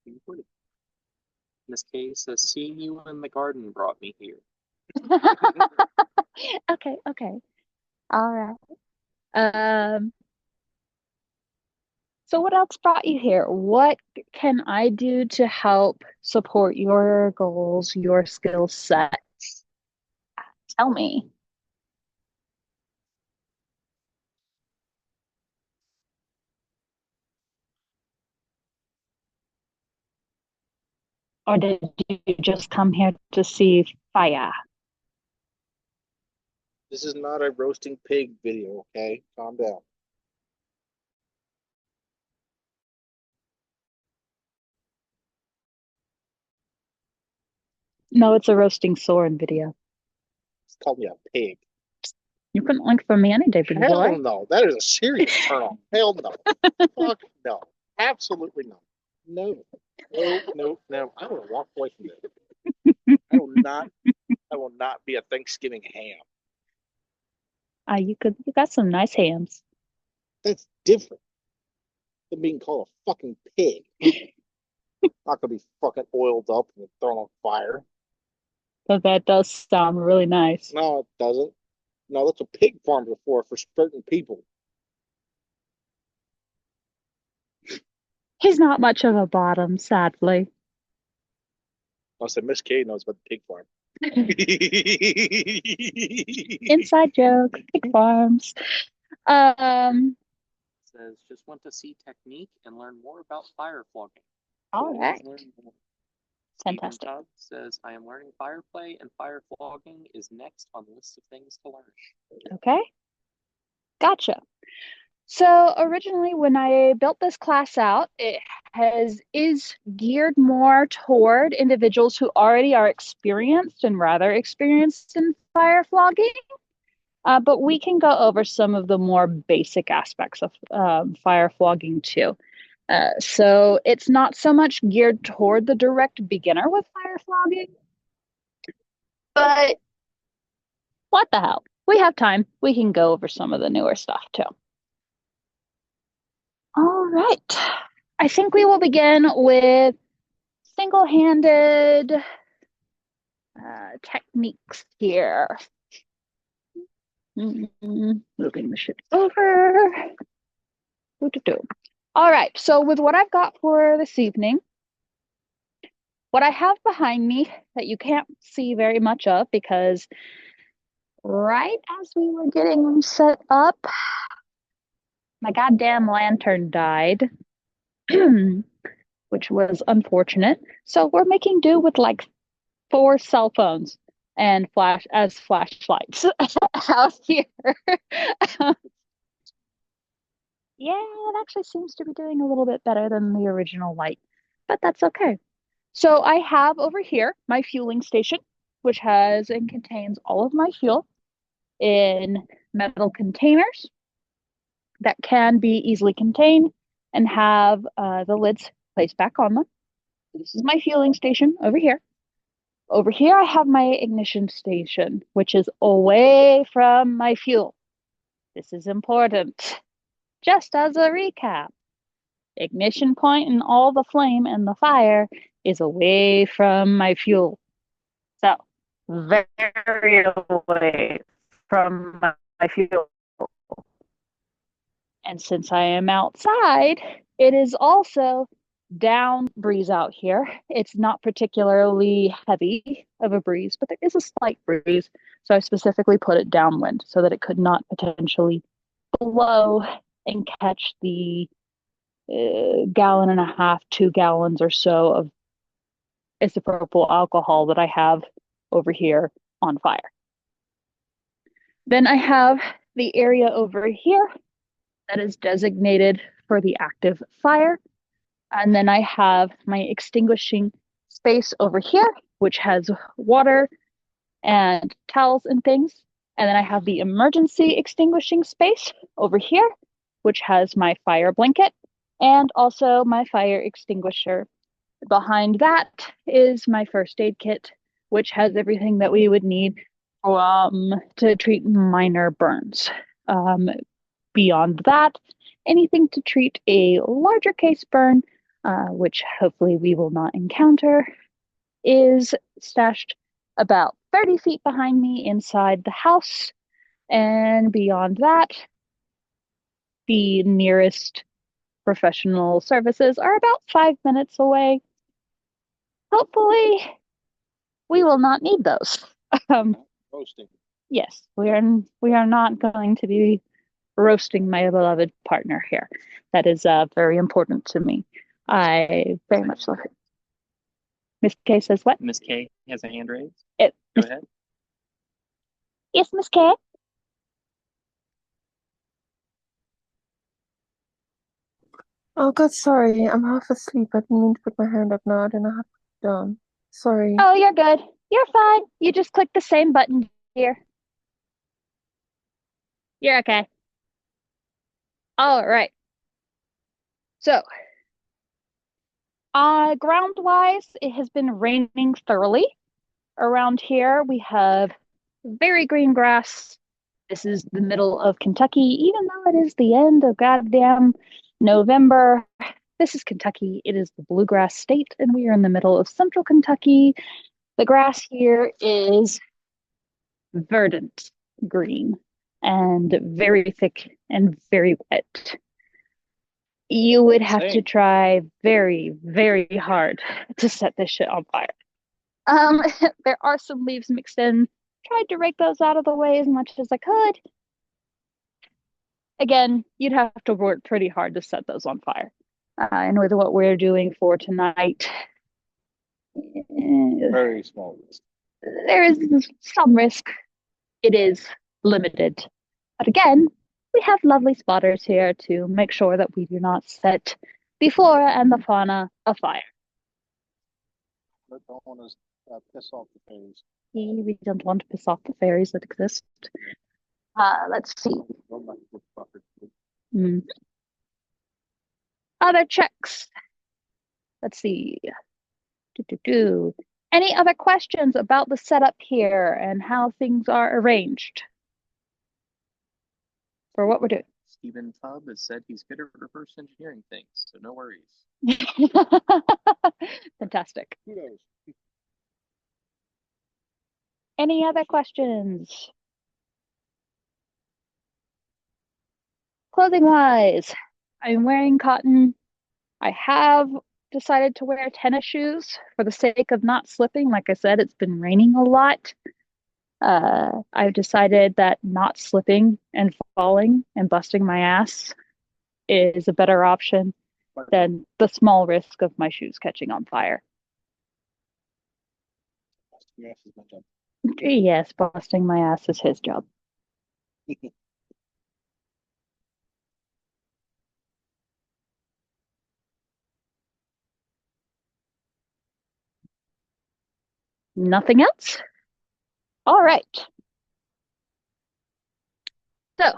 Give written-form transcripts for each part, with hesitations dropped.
In this case, seeing you in the garden brought me here. Okay, okay. All right. Um, so what else brought you here? What can I do to help support your goals, your skill set? Tell me. Or did you just come here to see fire? This is not a roasting pig video, okay? Calm down. No, it's a roasting sword video. It's called me a pig. You can link for me any day, big Hell boy. no. That is a serious turn on. Hell no. Fuck no. Absolutely no. No. No, no, no. I will walk away from this. I will not I will not be a Thanksgiving ham. You got some nice hands. That's different than being called a fucking pig. Not gonna be fucking oiled up and thrown on fire. But that does sound really nice. No, it doesn't. No, that's what pig farms are for certain people. He's not much of a bottom, sadly. I said Miss K knows about the pig farm. Inside joke, pig farms. Um, Says just want to see technique and learn more about fire flogging. all Please right. learn more. Stephen Fantastic. Tubb says I am learning fire play and fire flogging is next on the list of things to learn. Okay. Gotcha. So originally when I built this class out, it has is geared more toward individuals who already are experienced and rather experienced in fire flogging. But we can go over some of the more basic aspects of fire flogging too. So it's not so much geared toward the direct beginner with fire flogging, but what the hell? We have time. We can go over some of the newer stuff too. All right. I think we will begin with single-handed techniques here. Moving the shit over. Doo-doo-doo. All right. So with what I've got for this evening, what I have behind me that you can't see very much of because right as we were getting set up, my goddamn lantern died, which was unfortunate. So we're making do with like four cell phones and flashlights out here. Yeah, it actually seems to be doing a little bit better than the original light, but that's okay. So I have over here my fueling station, which has and contains all of my fuel in metal containers that can be easily contained and have the lids placed back on them. This is my fueling station over here. Over here, I have my ignition station, which is away from my fuel. This is important. Just as a recap, ignition point and all the flame and the fire is away from my fuel. So, very away from my fuel. And since I am outside, it is also down breeze out here. It's not particularly heavy of a breeze, but there is a slight breeze. So I specifically put it downwind so that it could not potentially blow and catch the gallon and a half, 2 gallons or so of isopropyl alcohol that I have over here on fire. Then I have the area over here that is designated for the active fire. And then I have my extinguishing space over here, which has water and towels and things. And then I have the emergency extinguishing space over here, which has my fire blanket and also my fire extinguisher. Behind that is my first aid kit, which has everything that we would need to treat minor burns. Um, Beyond that, anything to treat a larger case burn which hopefully we will not encounter, is stashed about 30 feet behind me inside the house. And beyond that, the nearest professional services are about 5 minutes away. Hopefully, we will not need those. Um, Roasting. yes, we are not going to be roasting my beloved partner here. That is very important to me. I very much love it. Miss K says what? Miss K has a hand raised. It, Go ahead. yes, Miss K. Oh God, sorry. I'm half asleep. I didn't mean to put my hand up now. I don't know how to put it down. Sorry. Oh, you're good. You're fine. You just click the same button here. You're okay. All right. So, ground-wise, it has been raining thoroughly around here. We have very green grass. This is the middle of Kentucky, even though it is the end of goddamn November. This is Kentucky. It is the bluegrass state, and we are in the middle of central Kentucky. The grass here is verdant green and very thick and very wet. You would have to Same. try very, very hard to set this shit on fire. There are some leaves mixed in. Tried to rake those out of the way as much as I could. Again, you'd have to work pretty hard to set those on fire. And with what we're doing for tonight, Very small risk. there is some risk. It is limited. But again, we have lovely spotters here to make sure that we do not set the flora and the fauna afire. But don't want to piss off the fairies. We don't want to piss off the fairies that exist. Let's see. Don't like the fucker. Mm. Other checks. Let's see. Do. Any other questions about the setup here and how things are arranged for what we're doing? Stephen Tubb has said he's good at reverse engineering things, so no worries. Fantastic. Kudos. Any other questions? Clothing wise, I'm wearing cotton. I have decided to wear tennis shoes for the sake of not slipping. Like I said, it's been raining a lot. I've decided that not slipping and falling and busting my ass is a better option than the small risk of my shoes catching on fire. Yes, is my job. Yes, busting my ass is his job. Nothing else? All right. So,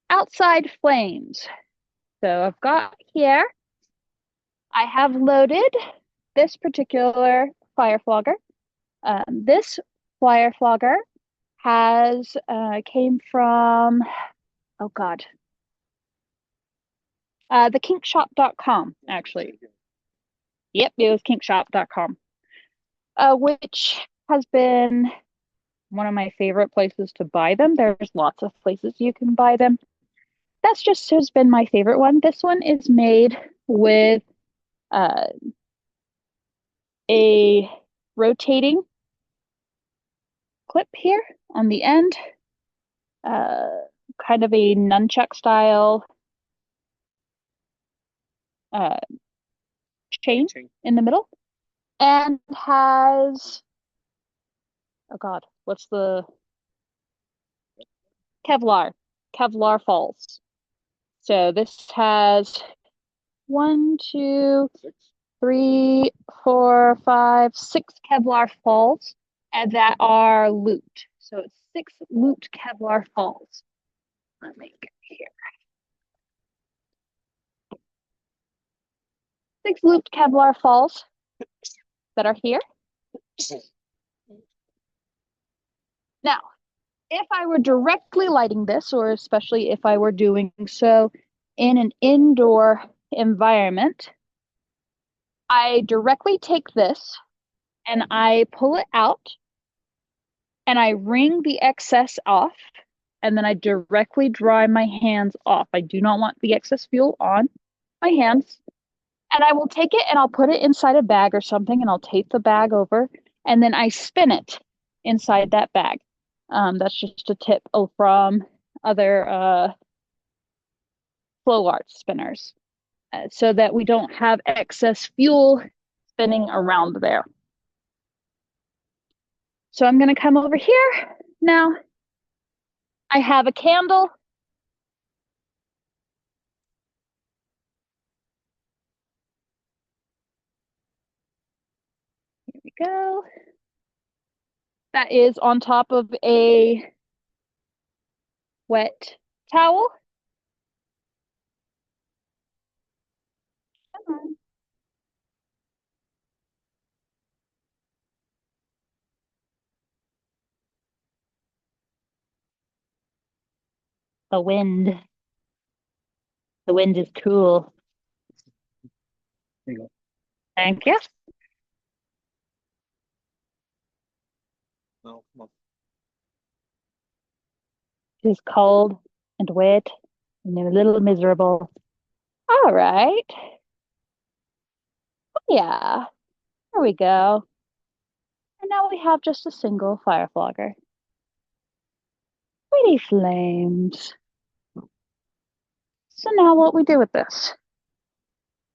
outside flames. So I've got here, I have loaded this particular fire flogger. This fire flogger has came from, oh God, thekinkshop.com, actually. Yep, it was kinkshop.com, which has been one of my favorite places to buy them. There's lots of places you can buy them. That's just has been my favorite one. This one is made with a rotating clip here on the end, uh, kind of a nunchuck style uh, chain in the middle, and has, oh God, what's the Kevlar falls. So this has 1, 2, 3, 4, 5, 6 Kevlar falls, and that are looped. So it's 6 looped Kevlar falls. Let me get here. 6 looped Kevlar falls that are here. Now, if I were directly lighting this, or especially if I were doing so in an indoor environment, I directly take this and I pull it out and I wring the excess off, and then I directly dry my hands off. I do not want the excess fuel on my hands. And I will take it and I'll put it inside a bag or something, and I'll tape the bag over, and then I spin it inside that bag. That's just a tip from other flow art spinners, so that we don't have excess fuel spinning around there. So I'm going to come over here. Now I have a candle. Here we go. That is on top of a wet towel. Come on. The wind. The wind is cool. There you go. Thank you. No, come on. It is cold and wet and a little miserable. All right. Yeah. There we go. And now we have just a single fire flogger. Pretty flames. So now what we do with this?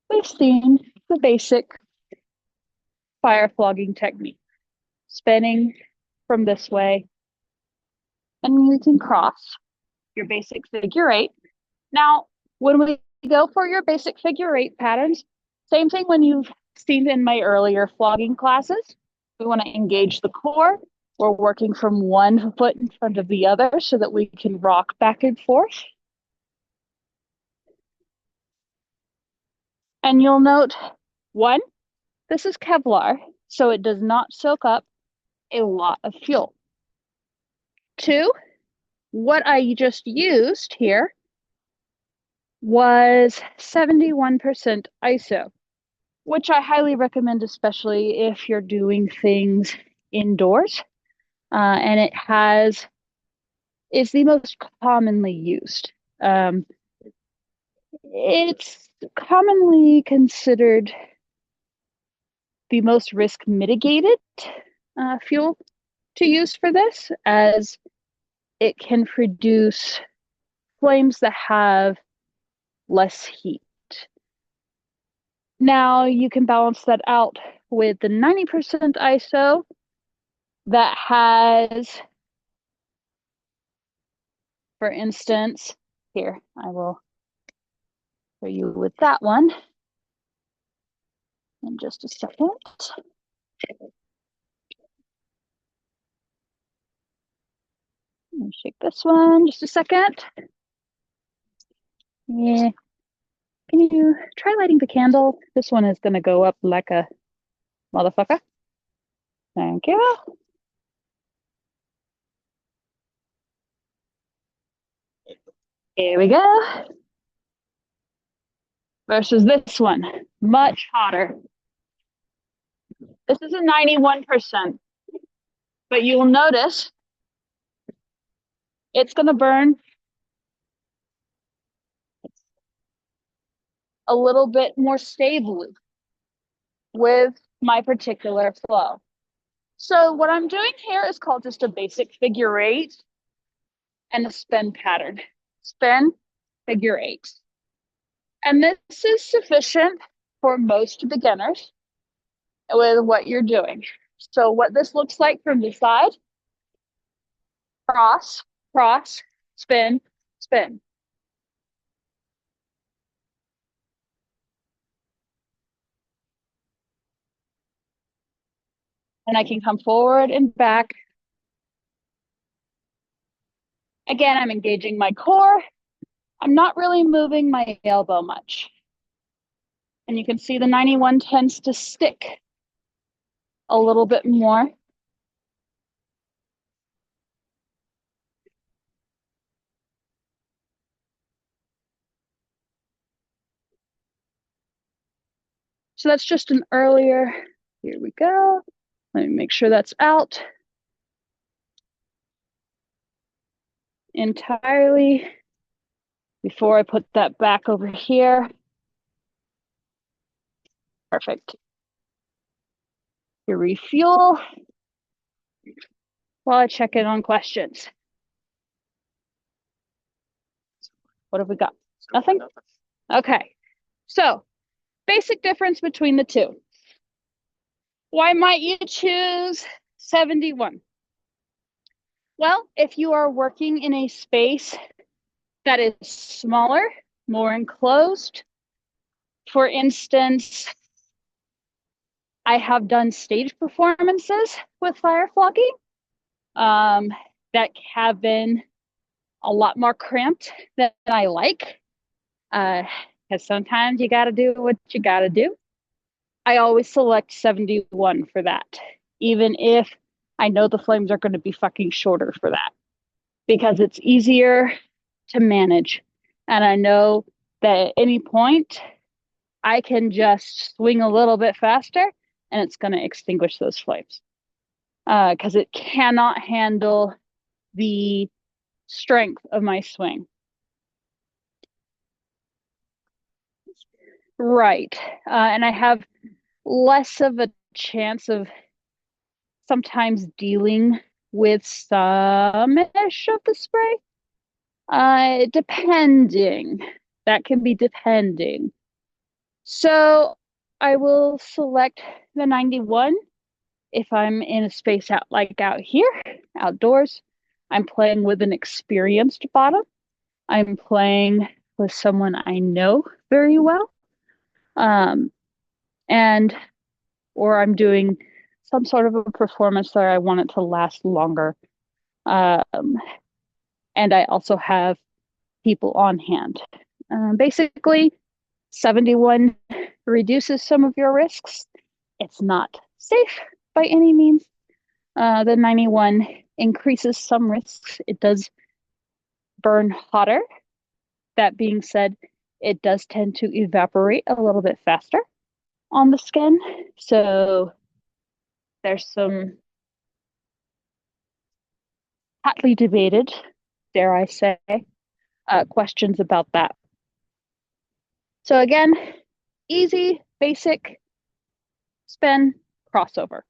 We've seen the basic fire flogging technique. Spinning from this way, and you can cross your basic figure eight. Now, when we go for your basic figure eight patterns, same thing when you've seen in my earlier flogging classes. We want to engage the core. We're working from one foot in front of the other so that we can rock back and forth. And you'll note, one, this is Kevlar, so it does not soak up a lot of fuel. Two, what I just used here was 71% ISO, which I highly recommend, especially if you're doing things indoors. And is the most commonly used. It's commonly considered the most risk mitigated fuel to use for this, as it can produce flames that have less heat. Now you can balance that out with the 90% ISO that has, for instance, here, I will show you with that one in just a second. Let me shake this one just a second. Yeah. Can you try lighting the candle? This one is going to go up like a motherfucker. Thank you. Here we go. Versus this one, much hotter. This is a 91%, but you will notice it's going to burn a little bit more stably with my particular flow. So what I'm doing here is called just a basic figure eight and a spin pattern. Spin, figure eight. And this is sufficient for most beginners with what you're doing. So what this looks like from the side: cross, cross, spin, spin. And I can come forward and back. Again, I'm engaging my core. I'm not really moving my elbow much. And you can see the 91 tends to stick a little bit more. So that's just an earlier, here we go. Let me make sure that's out entirely before I put that back over here. Perfect. Your refuel while I check in on questions. What have we got? Nothing? Okay. So, basic difference between the two. Why might you choose 71? Well, if you are working in a space that is smaller, more enclosed, for instance, I have done stage performances with fire flogging that have been a lot more cramped than I like, because sometimes you got to do what you got to do. I always select 71 for that, even if I know the flames are going to be fucking shorter for that, because it's easier to manage. And I know that at any point, I can just swing a little bit faster and it's going to extinguish those flames. Because it cannot handle the strength of my swing. Right. And I have less of a chance of sometimes dealing with some-ish of the spray. Depending. That can be depending. So I will select the 91 if I'm in a space out here, outdoors. I'm playing with an experienced bottom. I'm playing with someone I know very well. And or I'm doing some sort of a performance that I want it to last longer. And I also have people on hand. Basically, 71 reduces some of your risks. It's not safe by any means. The 91 increases some risks. It does burn hotter. That being said, it does tend to evaporate a little bit faster on the skin. So there's some hotly debated, dare I say, questions about that. So again, easy, basic, spin, crossover.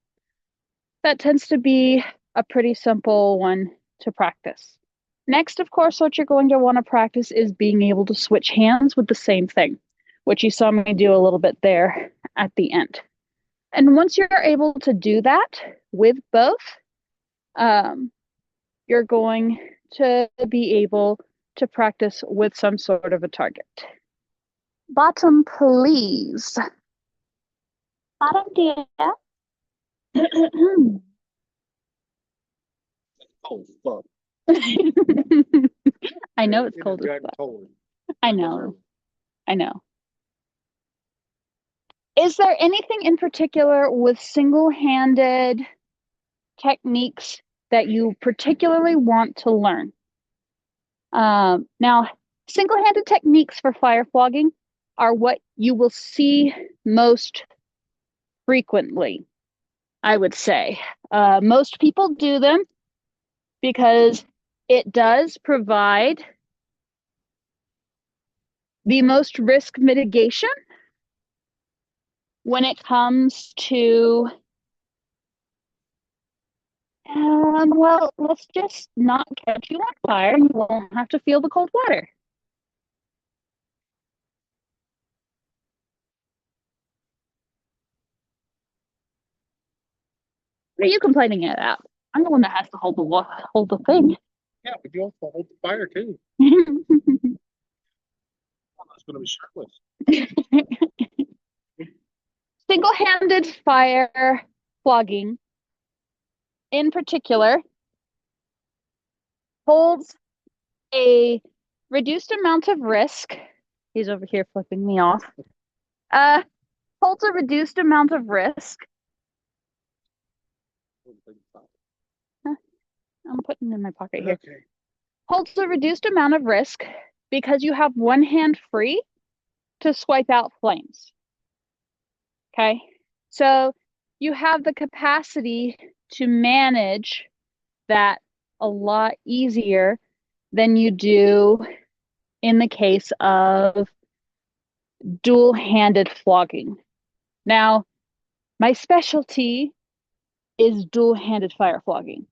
That tends to be a pretty simple one to practice. Next, of course, what you're going to want to practice is being able to switch hands with the same thing, which you saw me do a little bit there at the end. And once you're able to do that with both, you're going to be able to practice with some sort of a target. Bottom, please. Bottom, dear. Oh, fuck. I know it's cold as fuck. I know. Is there anything in particular with single-handed techniques that you particularly want to learn? Now, single-handed techniques for fire flogging are what you will see most frequently, I would say. Most people do them because it does provide the most risk mitigation when it comes to, well, let's just not catch you on fire. You won't have to feel the cold water. What are you complaining about? I'm the one that has to hold the thing. Yeah, but you also hold the fire too. That's going to be shirtless. Single-handed fire flogging, in particular, holds a reduced amount of risk. He's over here flipping me off. Holds a reduced amount of risk. I'm putting it in my pocket here. Okay. Holds a reduced amount of risk because you have one hand free to swipe out flames. Okay. So you have the capacity to manage that a lot easier than you do in the case of dual-handed flogging. Now, my specialty is dual-handed fire flogging.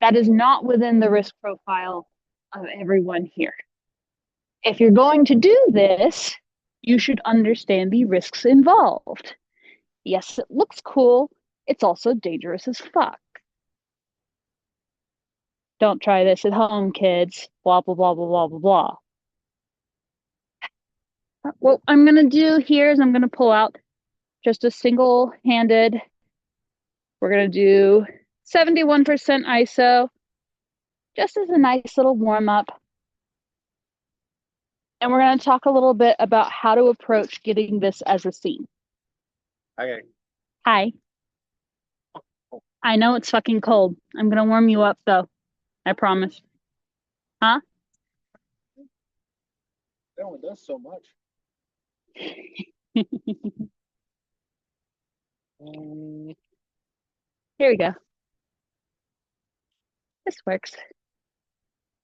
That is not within the risk profile of everyone here. If you're going to do this, you should understand the risks involved. Yes, it looks cool. It's also dangerous as fuck. Don't try this at home, kids. Blah, blah, blah, blah, blah, blah, blah. What I'm going to do here is I'm going to pull out just a single-handed. We're going to do 71% ISO, just as a nice little warm-up. And we're going to talk a little bit about how to approach getting this as a scene. Okay. Hi. I know it's fucking cold. I'm going to warm you up, though. I promise. Huh? It only does so much. Here we go. This works.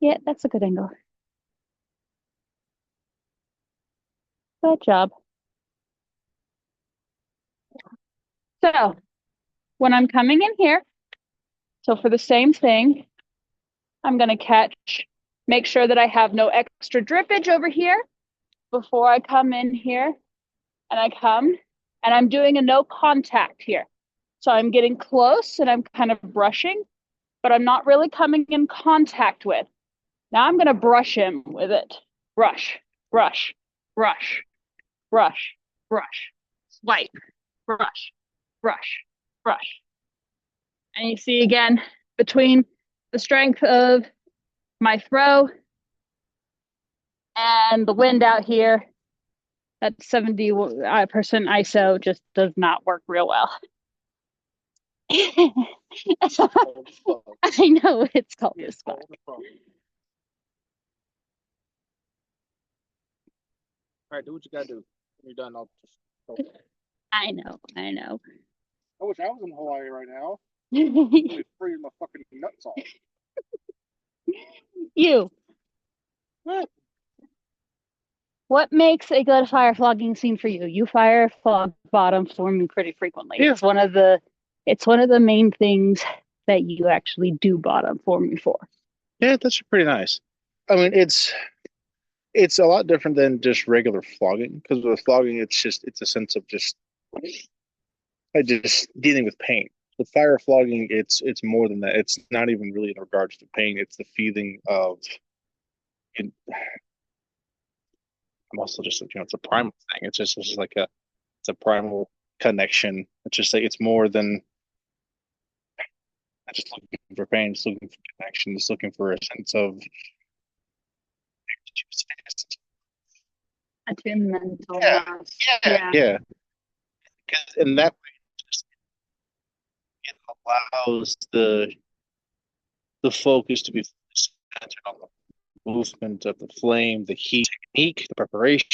Yeah, that's a good angle. Good job. So, when I'm coming in here, so for the same thing, I'm going to make sure that I have no extra drippage over here before I come in here. And I come, and I'm doing a no contact here. So I'm getting close and I'm kind of brushing, but I'm not really coming in contact with. Now I'm going to brush him with it. Brush, brush, brush, brush, brush, swipe, brush, brush, brush. And you see again, between the strength of my throw and the wind out here, that 70% ISO just does not work real well. I know it's cold as fuck. All right, do what you gotta do. When you're done, I'll just go. I know. I wish I was in Hawaii right now. I'd be freezing my fucking nuts off. You. What makes a good fire flogging scene for you? You fire flog bottom for me pretty frequently. Yeah. It's one of the main things that you actually do bottom for me for. Yeah, that's pretty nice. I mean, it's a lot different than just regular flogging, because with flogging, it's a sense of just dealing with pain. With fire flogging, it's more than that. It's not even really in regards to pain. It's the feeling of it. I'm also just, it's a primal thing. It's just like it's a primal connection. It's just like it's more than just looking for pain. It's looking for connection. It's looking for a sense of Attunement. yeah. Because in that way, it allows the focus to be centered on the movement of the flame, the heat, technique, the preparation.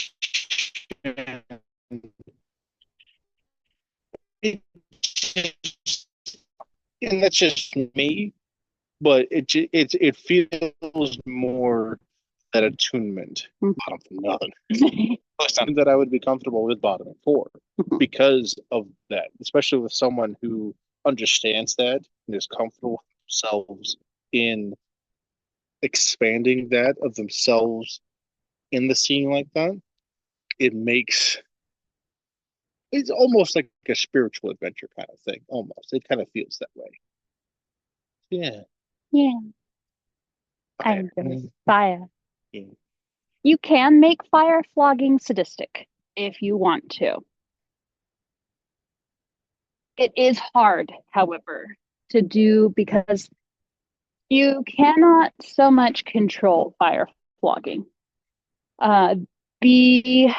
And that's just me, but it feels more that attunement bottom from nothing. Something that I would be comfortable with bottoming for because of that, especially with someone who understands that and is comfortable with themselves in expanding that of themselves in the scene like that. It's almost like a spiritual adventure kind of thing. Almost, it kind of feels that way. Yeah. I'm good. Fire. Yeah. You can make fire flogging sadistic if you want to. It is hard, however, to do because you cannot so much control fire flogging. The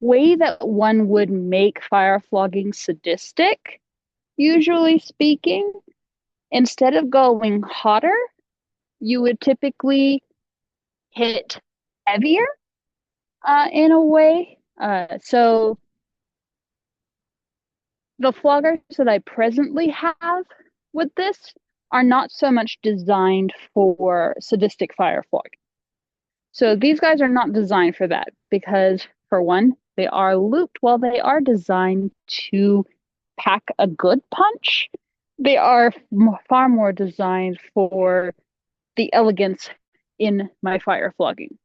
way that one would make fire flogging sadistic, usually speaking, instead of going hotter, you would typically hit heavier in a way. So the floggers that I presently have with this are not so much designed for sadistic fire flogging. So these guys are not designed for that because, for one, they are looped while they are designed to pack a good punch. They are far more designed for the elegance in my fire flogging,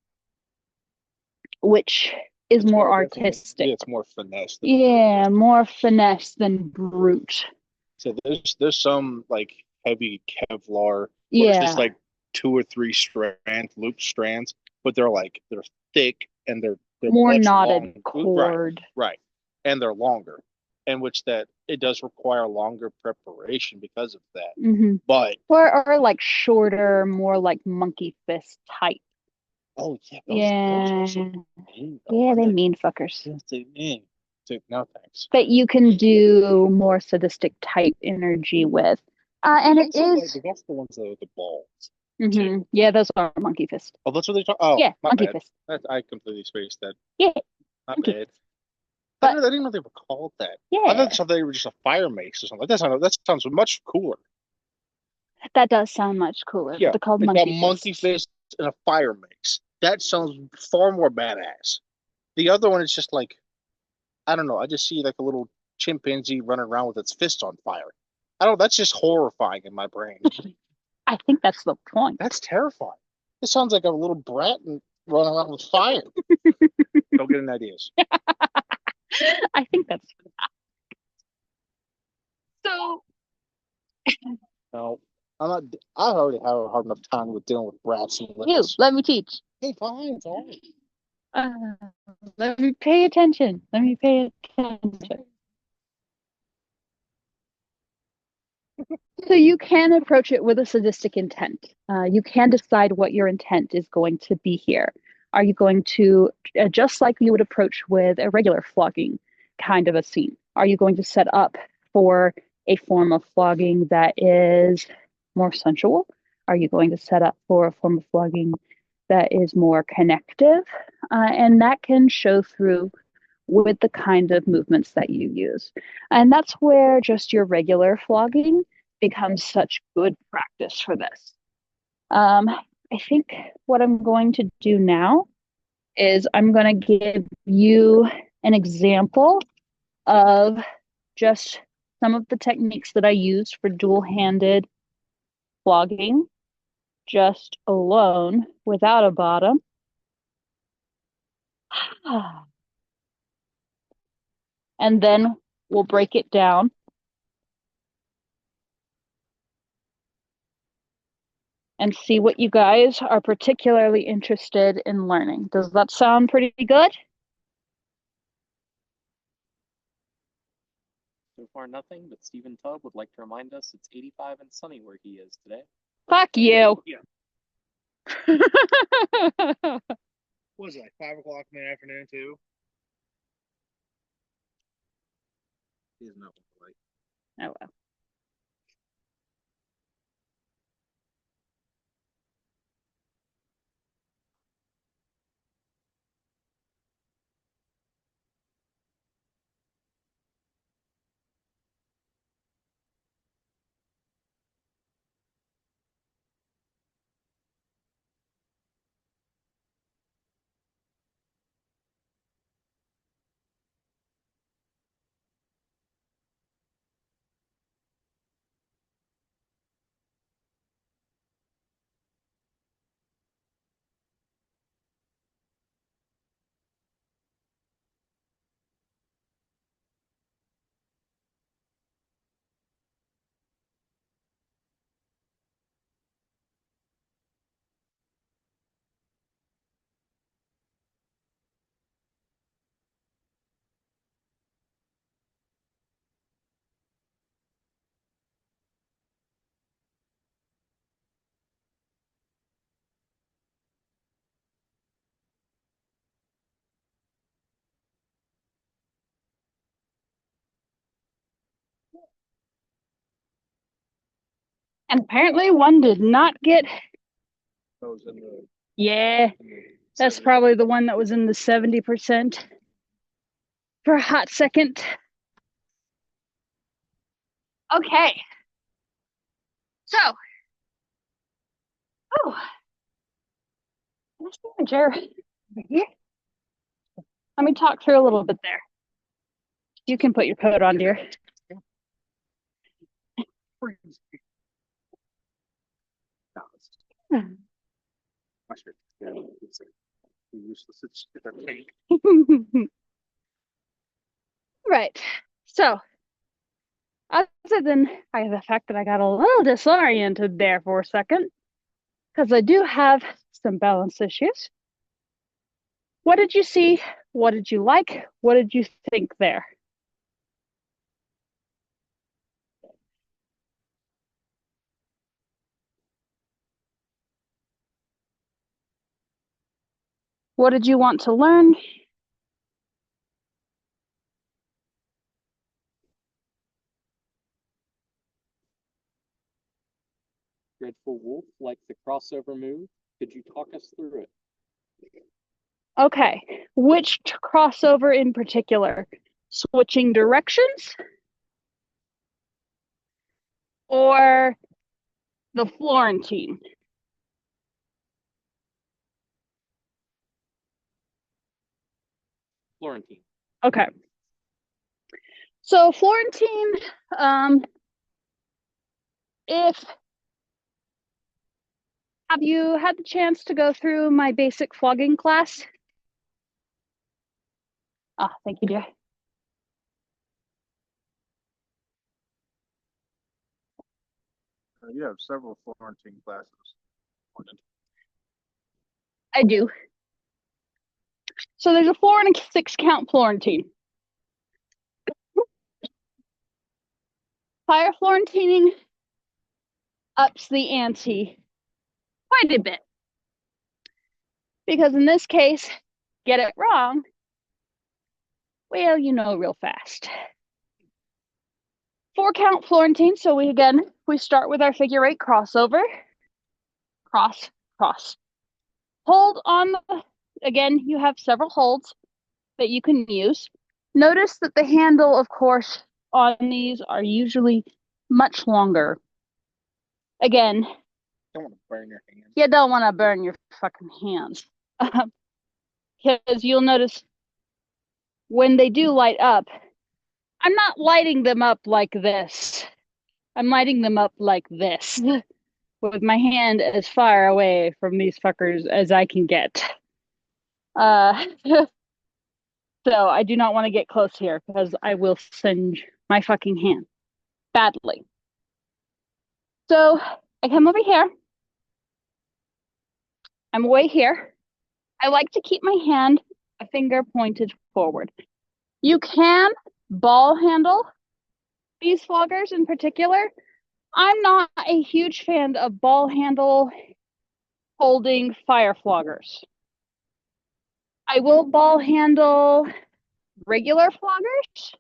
which is It's more definitely- artistic. Yeah, it's more finesse. Yeah, more finesse than brute. So there's some like heavy Kevlar where it's just Yeah, like 2 or 3 loop strands, but they're thick and they're more much knotted long. cord. Right, and they're longer, and which that it does require longer preparation because of that. Hmm. But Or like shorter, more like monkey fist type. oh yeah, those Yeah. are so mean, though, Yeah, aren't they they? mean fuckers. Yes, they mean. Dude, no thanks. That you can do more sadistic type energy with. And it is. That's the ones that are the balls. Yeah, those are monkey fist. Oh, that's what they talk. Oh, Yeah, my monkey bad. fist. I completely spaced that. Yeah, My monkey. bad. But I didn't know they were called that. I yeah, thought they were just a fire mace or something. That sounds much cooler. that does sound much cooler. Yeah, They're called they got monkey monkey fists. fist and a fire mace. That sounds far more badass. The other one is just like I don't know. I just see like a little chimpanzee running around with its fist on fire. I don't. That's just horrifying in my brain. I think that's the point. That's terrifying. This sounds like a little brat and running around with fire. Don't get any ideas. I think that's so. No, I'm not. I already have a hard enough time with dealing with brats and You, littles. let me teach. Hey, fine, it's all right. Uh, let me pay attention. Let me pay attention. So you can approach it with a sadistic intent. You can decide what your intent is going to be here. Are you going to, just like you would approach with a regular flogging kind of a scene, are you going to set up for a form of flogging that is more sensual? Are you going to set up for a form of flogging that is more connective? And that can show through with the kind of movements that you use. And that's where just your regular flogging becomes such good practice for this. I think what I'm going to do now is I'm going to give you an example of just some of the techniques that I use for dual-handed flogging, just alone without a bottom. And then we'll break it down and see what you guys are particularly interested in learning. Does that sound pretty good? So far, nothing, but Stephen Tubb would like to remind us it's 85 and sunny where he is today. Fuck you. Yeah. What was it, like 5 o'clock in the afternoon too? He's not like. Oh well. And apparently one did not get. Those in the. Yeah, that's probably the one that was in the 70% for a hot second. Okay. So, oh, can I see my chair over here? Let me talk through a little bit there. You can put your coat on, dear. Useless. It's a pink. Right. So, other than the fact that I got a little disoriented there for a second, because I do have some balance issues. What did you see? What did you like? What did you think there? What did you want to learn? Dreadful Wolf likes the crossover move. Could you talk us through it? Okay, which crossover in particular? Switching directions or the Florentine? Florentine. Okay. So Florentine, if have you had the chance to go through my basic flogging class? Ah, thank you, dear. You have several Florentine classes. I do. So there's a 4 and a 6 count Florentine. Fire Florentining ups the ante quite a bit. Because in this case, get it wrong, well, you know, real fast. 4 count Florentine. So we start with our figure 8 crossover. Cross, cross. Hold on again, you have several holds that you can use. Notice that the handle, of course, on these are usually much longer. Again, Don't want to burn your hands. you don't want to burn your fucking hands. Because you'll notice when they do light up, I'm not lighting them up like this. I'm lighting them up like this with my hand as far away from these fuckers as I can get. So I do not want to get close here because I will singe my fucking hand badly. So I come over here. I'm way here. I like to keep my hand a finger pointed forward. You can ball handle these floggers in particular. I'm not a huge fan of ball handle holding fire floggers. I will ball handle regular floggers,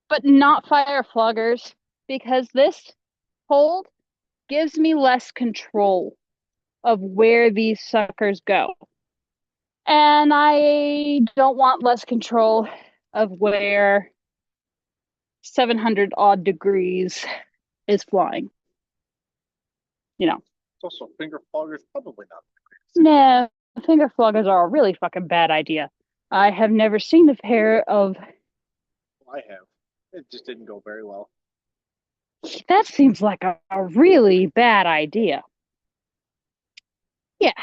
but not fire floggers because this hold gives me less control of where these suckers go. And I don't want less control of where 700 odd degrees is flying. You know. It's also finger floggers, probably not. No, finger floggers are a really fucking bad idea. I have never seen a pair of. I have. It just didn't go very well. That seems like a really bad idea. Yeah.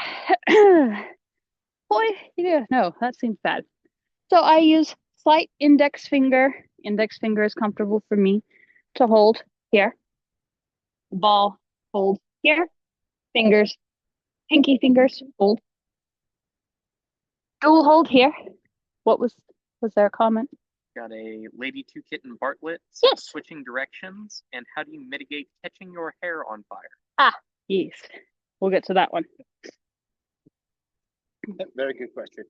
Boy, yeah, no, that seems bad. So I use slight index finger. Index finger is comfortable for me to hold here. Ball, hold here. Fingers, pinky fingers, hold. Dual hold here. What was there a comment? Got a Lady Two Kitten Bartlett. Yes. Switching directions, and how do you mitigate catching your hair on fire? Ah, yes. We'll get to that one. Very good question.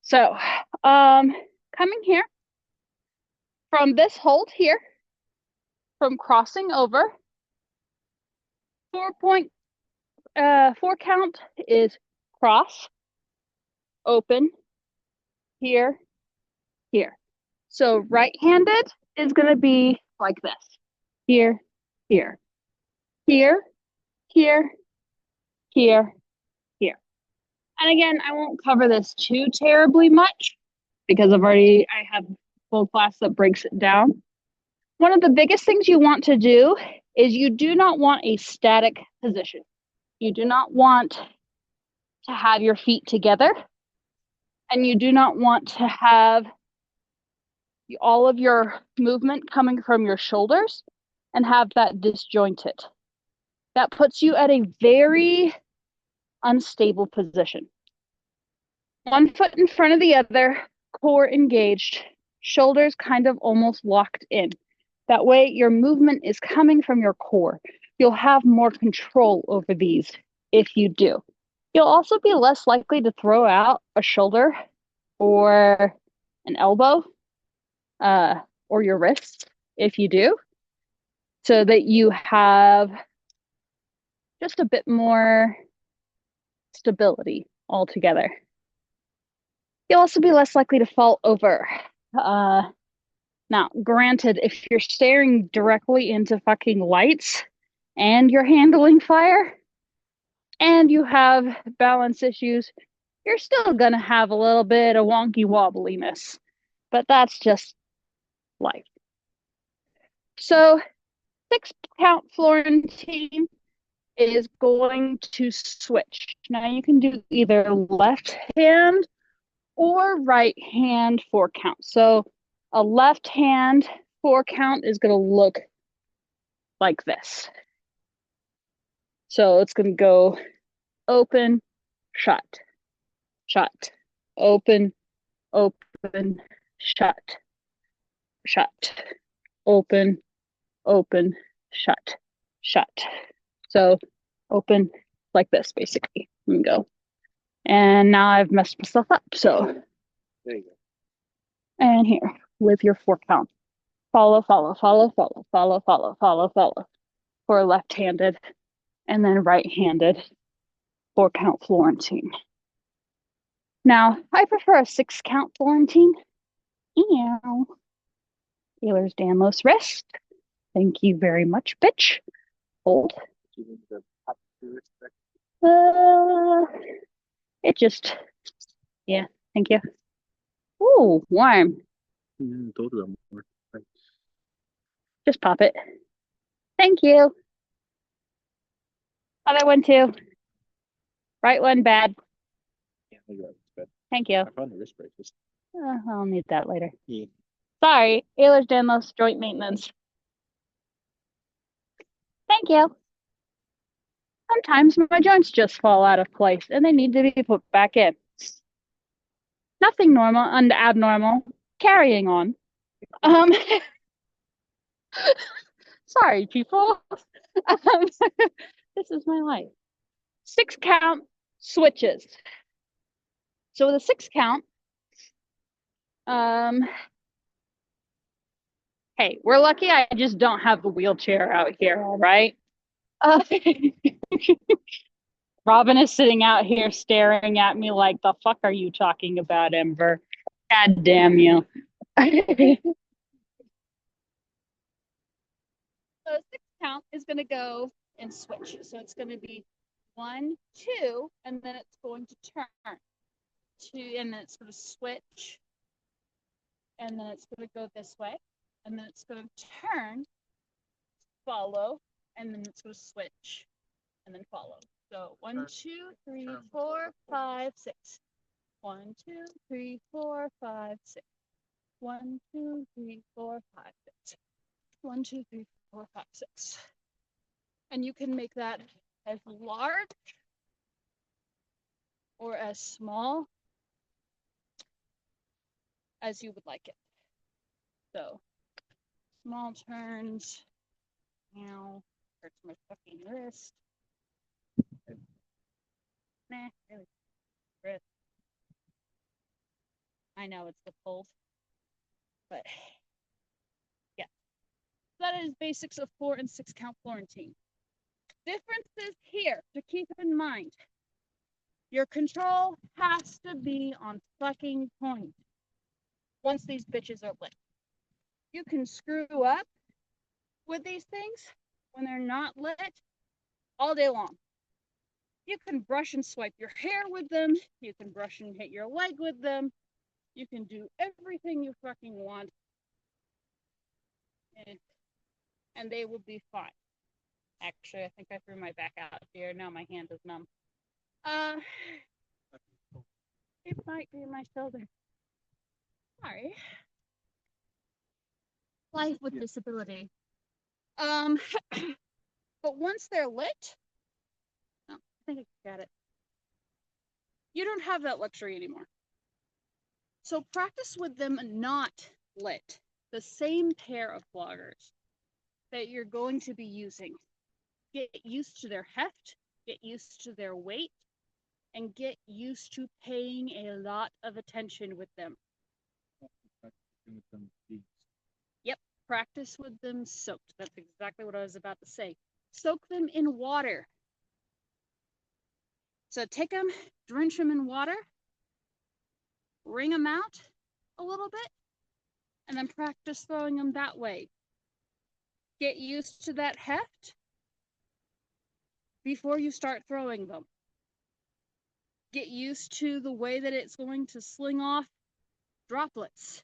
So, coming here from this hold here, from crossing over, 4 count is cross, open, here, here. So right-handed is going to be like this. Here, here, here, here, here, here. And again, I won't cover this too terribly much because I have a full class that breaks it down. One of the biggest things you want to do is you do not want a static position. You do not want to have your feet together, and you do not want to have all of your movement coming from your shoulders and have that disjointed. That puts you at a very unstable position. One foot in front of the other, core engaged, shoulders kind of almost locked in. That way, your movement is coming from your core. You'll have more control over these if you do. You'll also be less likely to throw out a shoulder or an elbow or your wrist if you do, so that you have just a bit more stability altogether. You'll also be less likely to fall over. Now, granted, if you're staring directly into fucking lights and you're handling fire and you have balance issues, you're still gonna have a little bit of wonky wobbliness, but that's just life. So 6-count Florentine is going to switch. Now you can do either left hand or right hand 4-count. So a left hand 4-count is going to look like this. So it's going to go open, shut, shut, open, open, shut, shut, open, open, shut, shut. So open like this, basically. Let me go. And now I've messed myself up. So There you go. and here with your 4-count. Follow, follow, follow, follow, follow, follow, follow, follow for left-handed, and then right-handed 4-count Florentine. Now, I prefer a 6-count Florentine. Ew. Taylor's Danlos wrist. Thank you very much, bitch. Hold. Do you need the top to respect? It just, yeah, thank you. Ooh, warm. Those are more. Right. Just pop it. Thank you. Other one too. Right one bad. Yeah, you're right. It's bad. Thank you. I found the wrist braces. I'll need that later. Yeah. Sorry, Ehlers-Danlos joint maintenance. Thank you. Sometimes my joints just fall out of place and they need to be put back in. Nothing normal and abnormal. Carrying on. Sorry, people. This is my life. 6-count switches. So with a 6-count, hey, we're lucky I just don't have the wheelchair out here, all right? Robin is sitting out here staring at me like, the fuck are you talking about, Ember? God damn you. So 6-count is going to go and switch. So it's going to be 1, 2, and then it's going to turn. 2, and then it's going to switch. And then it's going to go this way. And then it's going to turn, follow, and then it's going to switch, and then follow. So 1, 2, 3, 4, 5, 6. 1, 2, 3, 4, 5, 6. 1, 2, 3, 4, 5, 6. 1, 2, 3, 4, 5, 6. And you can make that as large or as small as you would like it. So small turns. Now hurts my fucking wrist. Nah, really. Wrist. I know it's the cold, but yeah. That is basics of 4 and 6-count Florentine. Differences here to keep in mind. Your control has to be on fucking point once these bitches are lit. You can screw up with these things when they're not lit all day long. You can brush and swipe your hair with them. You can brush and hit your leg with them. You can do everything you fucking want. And they will be fine. Actually, I think I threw my back out here. Now my hand is numb. It might be my shoulder. Sorry. Life with disability. But once they're lit, oh, I think I got it. You don't have that luxury anymore. So practice with them not lit. The same pair of floggers that you're going to be using. Get used to their heft, get used to their weight, and get used to paying a lot of attention with them. Yep, practice with them soaked. That's exactly what I was about to say. Soak them in water. So take them, drench them in water, wring them out a little bit, and then practice throwing them that way. Get used to that heft before you start throwing them. Get used to the way that it's going to sling off droplets.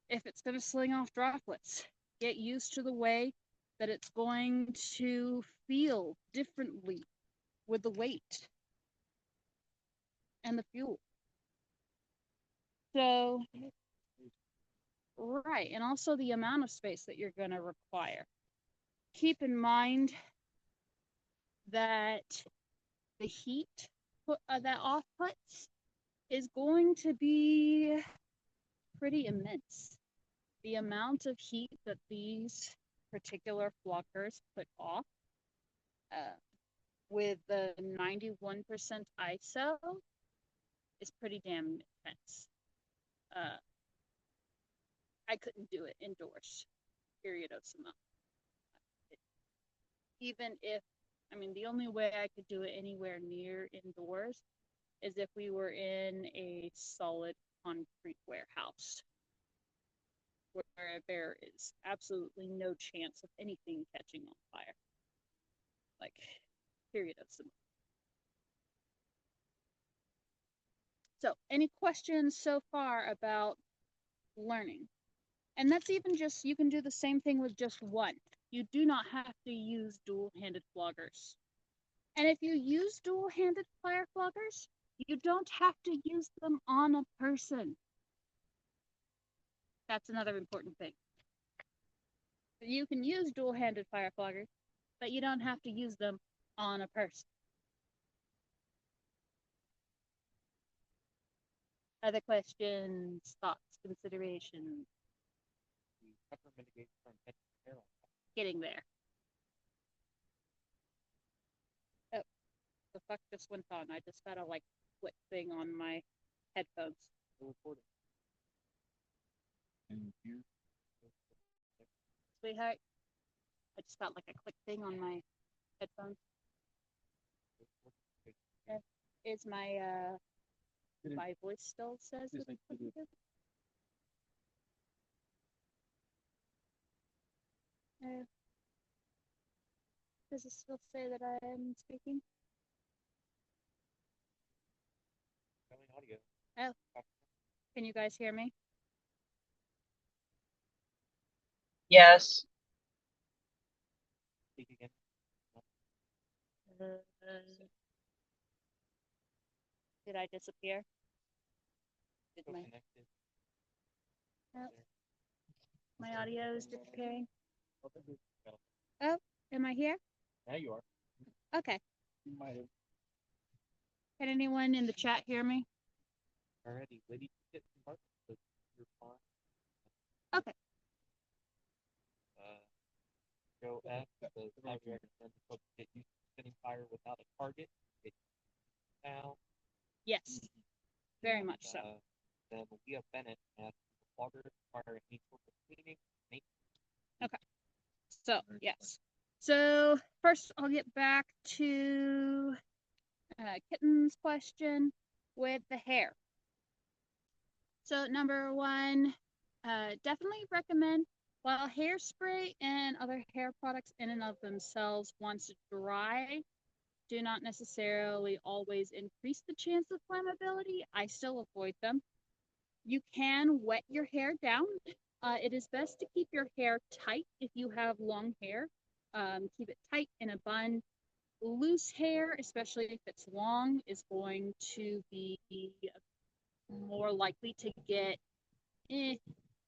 If it's going to sling off droplets, get used to the way that it's going to feel differently with the weight and the fuel. So, right, and also the amount of space that you're going to require. Keep in mind that the heat that off-puts is going to be pretty immense. The amount of heat that these particular floggers put off with the 91% ISO is pretty damn intense. I couldn't do it indoors, period of summa. Even if, I mean, the only way I could do it anywhere near indoors is if we were in a solid concrete warehouse where there is absolutely no chance of anything catching on fire. Like, period of summa. So, any questions so far about learning? And that's even just, you can do the same thing with just one. You do not have to use dual-handed floggers. And if you use dual-handed fire floggers, you don't have to use them on a person. That's another important thing. You can use dual-handed fire floggers, but you don't have to use them on a person. Other questions, thoughts, considerations? Getting there. Oh, the fuck just went on. I just got a like click thing on my headphones. Sweetheart, I just got like a click thing on my headphones. Is my voice still says it's clicking? Does it still say that I am speaking? Oh, can you guys hear me? Yes. Did I disappear? Did my audio is disappearing? Oh, am I here? Now you are. Okay. You might have Can anyone in the chat hear me? already. Lady, get Mark, but you're fine. Okay. Go F, the Tiger get used to spinning fire without a target. Get down. Yes, very much so. Then Leah Bennett asked the flogger to require any sort of cleaning. Okay. So, yes. So, first I'll get back to Kitten's question with the hair. So, number one, Definitely recommend, while hairspray and other hair products in and of themselves, once dry, do not necessarily always increase the chance of flammability. I still avoid them. You can wet your hair down. It is best to keep your hair tight if you have long hair. Keep it tight in a bun. Loose hair, especially if it's long, is going to be more likely to get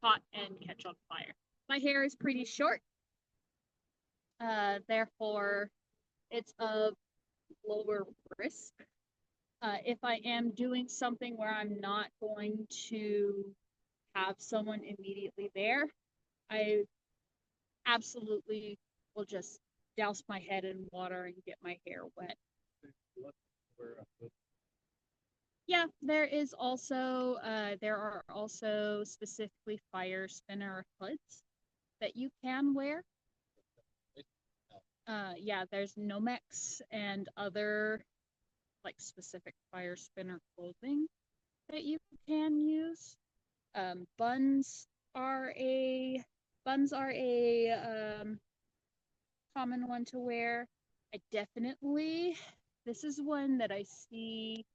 hot and catch on fire. My hair is pretty short, therefore it's of lower risk. If I am doing something where I'm not going to have someone immediately there, I absolutely will just douse my head in water and get my hair wet. Yeah, there are also specifically fire spinner hoods that you can wear. Yeah, there's Nomex and other like specific fire spinner clothing that you can use. Buns are a common one to wear. This is one that I see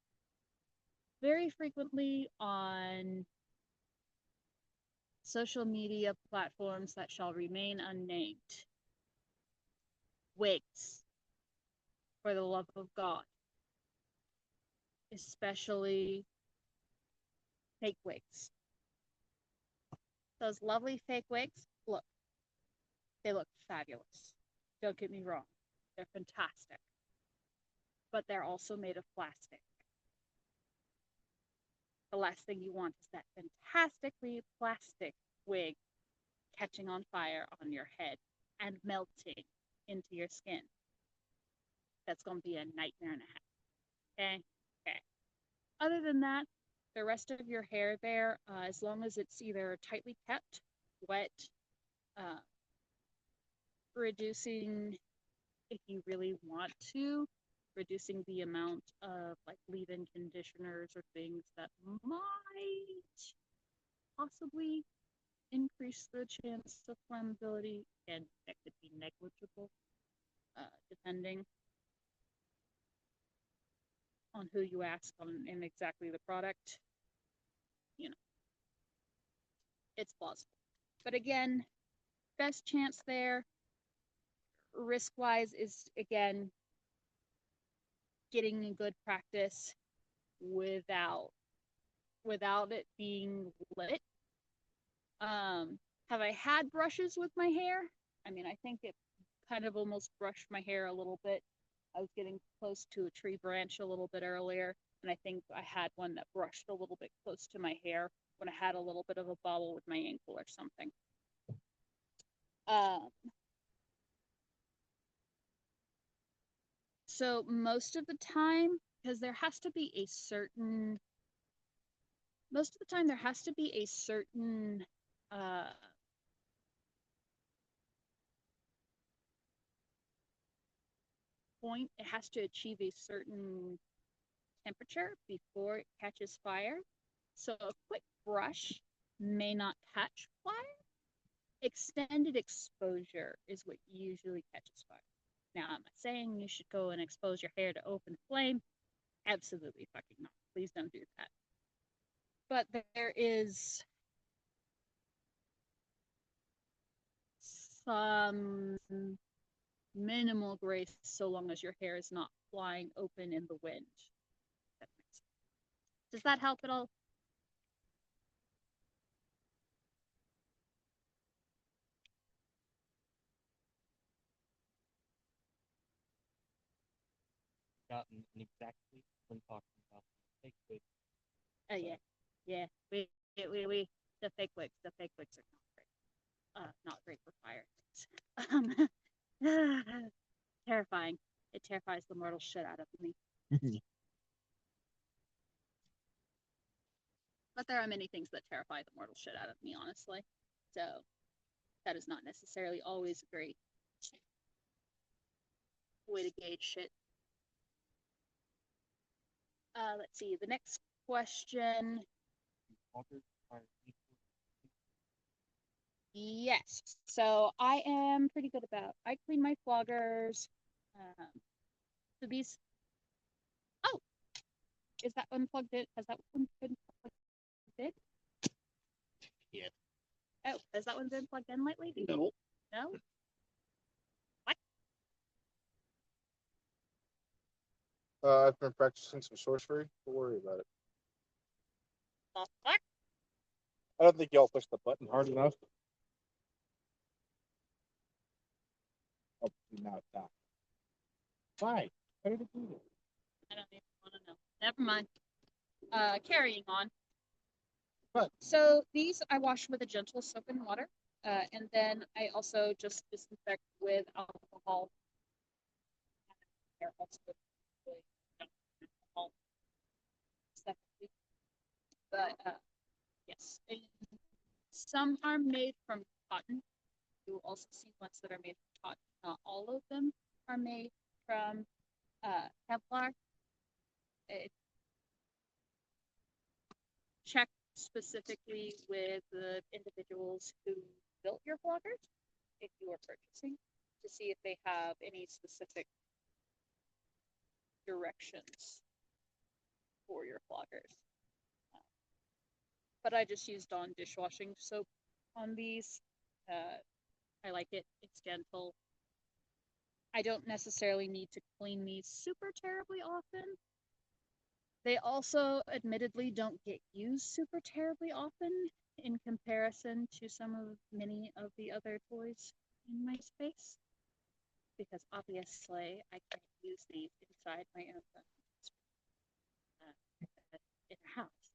very frequently on social media platforms that shall remain unnamed. Wigs, for the love of God. Especially fake wigs. Those lovely fake wigs, they look fabulous. Don't get me wrong, they're fantastic. But they're also made of plastic. The last thing you want is that fantastically plastic wig catching on fire on your head and melting into your skin. That's going to be a nightmare and a half. Okay? Okay. Other than that, the rest of your hair there, as long as it's either tightly kept, wet, reducing, if you really want to, reducing the amount of like leave-in conditioners or things that might possibly increase the chance of flammability, and that could be negligible, depending on who you ask and exactly the product. You know, it's plausible. But again, best chance there, risk-wise, is again getting a good practice without it being lit. Have I had brushes with my hair? I mean, I think it kind of almost brushed my hair a little bit. I was getting close to a tree branch a little bit earlier, and I think I had one that brushed a little bit close to my hair when I had a little bit of a bobble with my ankle or something. So most of the time, because there has to be a certain point, it has to achieve a certain temperature before it catches fire. So a quick brush may not catch fire. Extended exposure is what usually catches fire. Now, I'm not saying you should go and expose your hair to open flame. Absolutely fucking not. Please don't do that. But there is some minimal grace so long as your hair is not flying open in the wind. That makes sense. Does that help at all? Gotten an exactly when talking about fake wigs. Oh yeah, yeah. We the fake wigs. The fake wigs are not great for fire. Terrifying. It terrifies the mortal shit out of me. But there are many things that terrify the mortal shit out of me, honestly. So that is not necessarily always a great way to gauge shit. Let's see. The next question. Yes. So I am pretty good about. I clean my floggers. So these. Oh, is that one plugged in? Has that one been plugged in? Yeah. Oh, has that one been plugged in lately? No. No. What? I've been practicing some sorcery. Don't worry about it. The fuck? I don't think y'all pushed the button hard enough. Oh, now it's down. Why? How did it do that? I don't even want to know. Never mind. Carrying on. What? So these I wash with a gentle soap and water, and then I also just disinfect with alcohol. They're also really alcohol separately. But yes, and some are made from cotton. You will also see ones that are made from cotton. Not all of them are made from Kevlar. It check specifically with the individuals who built your floggers if you are purchasing to see if they have any specific directions for your floggers. But I just used on dishwashing soap on these. I like it. It's gentle. I don't necessarily need to clean these super terribly often. They also admittedly don't get used super terribly often in comparison to some of many of the other toys in my space. Because obviously I can't use these inside my own in a house.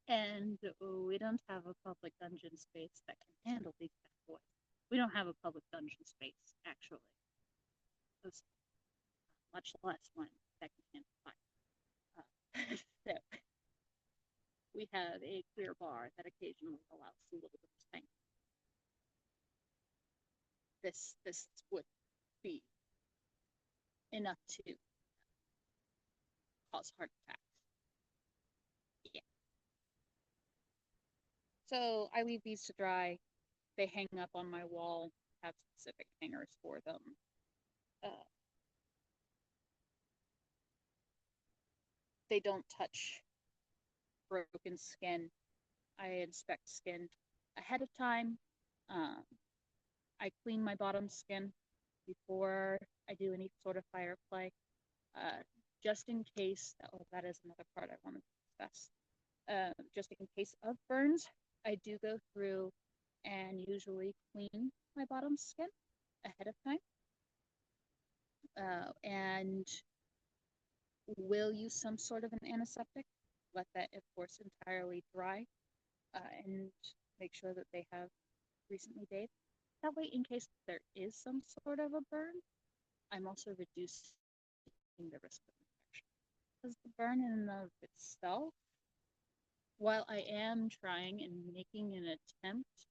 And we don't have a public dungeon space that can handle these bad boys. We don't have a public dungeon space, actually. Much less one that can handle fire. So we have a clear bar that occasionally allows a little bit of thing. This would be enough to cause heart attacks. Yeah. So I leave these to dry. They hang up on my wall, have specific hangers for them. They don't touch broken skin. I inspect skin ahead of time. Um, I clean my bottom skin before I do any sort of fire play, just in case. Oh, that is another part I want to discuss. Just in case of burns, I do go through and usually clean my bottom skin ahead of time, and will use some sort of an antiseptic. Let that, of course, entirely dry, and make sure that they have recently bathed. That way, in case there is some sort of a burn, I'm also reducing the risk of infection. Because the burn in and of itself, while I am trying and making an attempt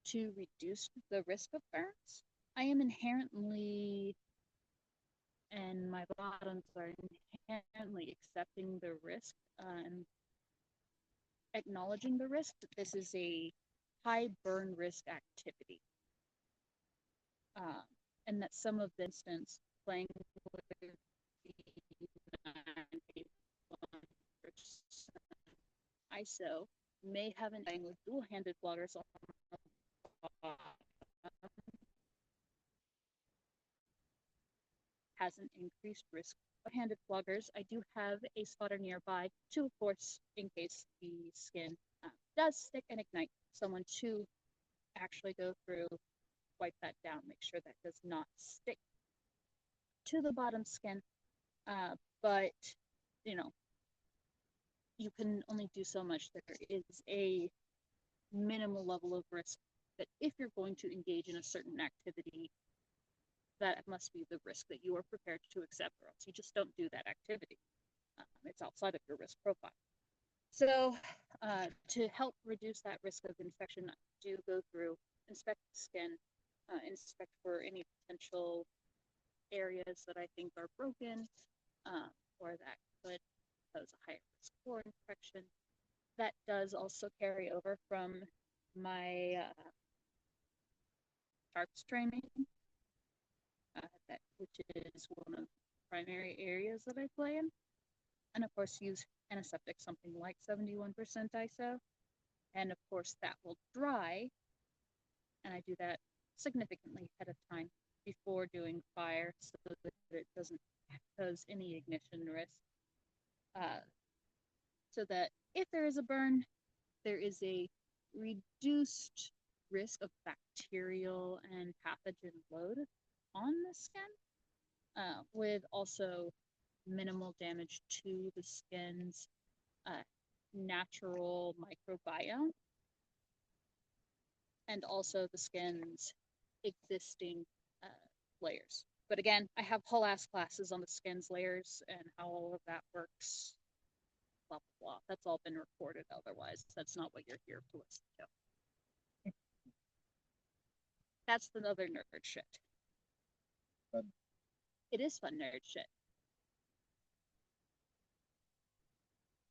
to reduce the risk of burns, I am inherently, and my bottoms are inherently accepting the risk and acknowledging the risk that this is a high burn risk activity. And that some of the instance playing with the 91% ISO may have an thing with dual-handed floggers on has an increased risk of handed floggers. I do have a spotter nearby to, of course, in case the skin does stick and ignite, someone to actually go through, wipe that down, make sure that does not stick to the bottom skin. But, you know, you can only do so much. There is a minimal level of risk that if you're going to engage in a certain activity, that must be the risk that you are prepared to accept, or else you just don't do that activity. It's outside of your risk profile. So to help reduce that risk of infection, I do go through, inspect the skin, inspect for any potential areas that I think are broken, or that could pose a higher risk for infection. That does also carry over from my sharks training, which is one of the primary areas that I play in. And of course, use antiseptic, something like 71% ISO. And of course, that will dry. And I do that significantly ahead of time before doing fire so that it doesn't cause any ignition risk. So that if there is a burn, there is a reduced risk of bacterial and pathogen load on the skin, with also minimal damage to the skin's natural microbiome and also the skin's existing layers. But again, I have whole ass classes on the skin's layers and how all of that works. Blah, blah, blah. That's all been recorded otherwise. That's not what you're here to listen to. That's the other nerd shit. Fun. It is fun nerd shit.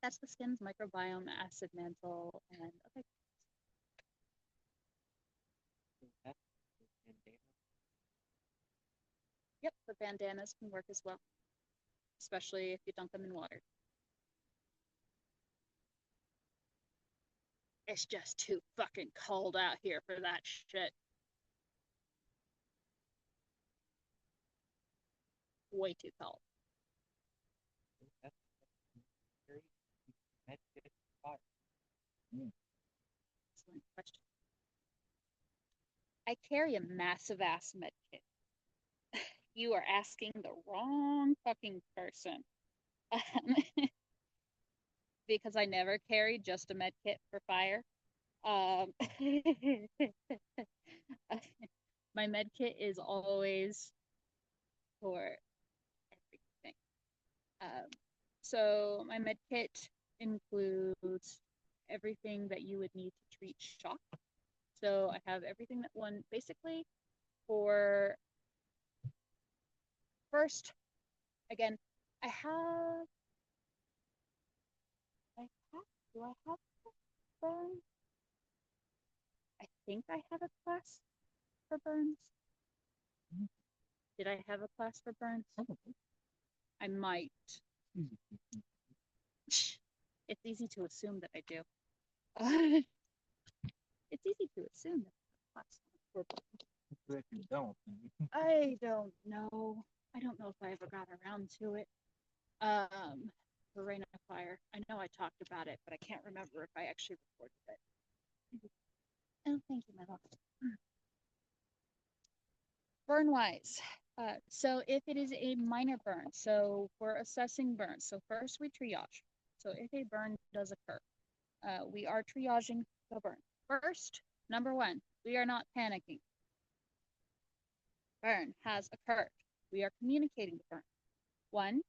That's the skin's microbiome, acid mantle, and other. Yep, the bandanas can work as well, especially if you dunk them in water. It's just too fucking cold out here for that shit. Way too cold. Excellent question. I carry a massive ass med kit. You are asking the wrong fucking person. Because I never carry just a med kit for fire. My med kit is always for everything. So my med kit includes everything that you would need to treat shock. So I have everything that one basically for first, again, do I have burns? I think I have a class for burns. Did I have a class for burns? I might. It's easy to assume that I do. It's easy to assume that I have a class for burns. If you don't, I don't know. I don't know if I ever got around to it. For Rain of Fire. I know I talked about it, but I can't remember if I actually recorded it. Oh, thank you, my love. Burn wise. So if it is a minor burn, so we're assessing burns. So first we triage. So if a burn does occur, we are triaging the burn. First, number one, we are not panicking. Burn has occurred. We are communicating the burn. One,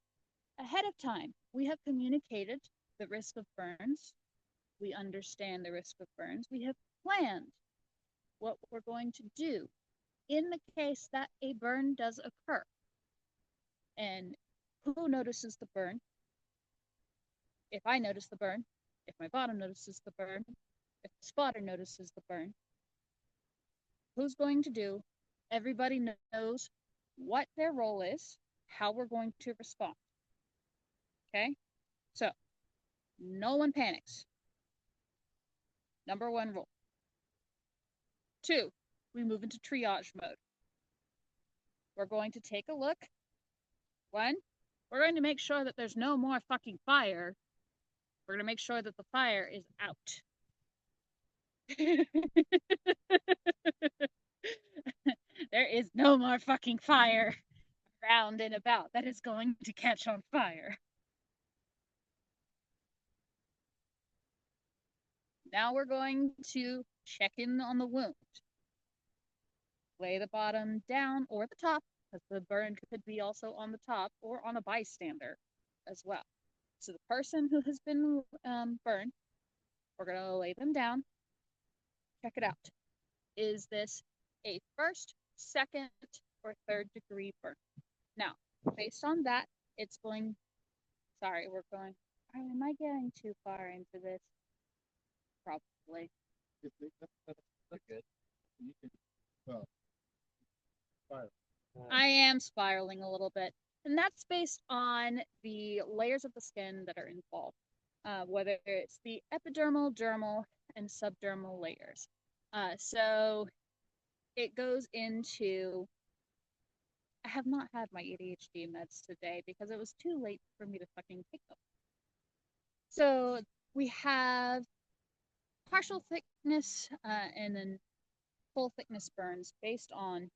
ahead of time, we have communicated the risk of burns. We understand the risk of burns. We have planned what we're going to do in the case that a burn does occur. And who notices the burn? If I notice the burn, if my bottom notices the burn, if the spotter notices the burn, who's going to do? Everybody knows what their role is, how we're going to respond. Okay? So, no one panics. Number one rule. Two, we move into triage mode. We're going to take a look. One, we're going to make sure that there's no more fucking fire. We're going to make sure that the fire is out. There is no more fucking fire around and about that is going to catch on fire. Now we're going to check in on the wound. Lay the bottom down or the top, because the burn could be also on the top or on a bystander as well. So the person who has been burned, we're going to lay them down. Check it out. Is this a first, second, or third degree burn? Now, based on that, it's going, am I getting too far into this? Probably. That's good. You can, well, fire. I am spiraling a little bit, and that's based on the layers of the skin that are involved, whether it's the epidermal, dermal, and subdermal layers. So it goes into. I have not had my ADHD meds today because it was too late for me to fucking take them. So we have partial thickness and then full thickness burns based on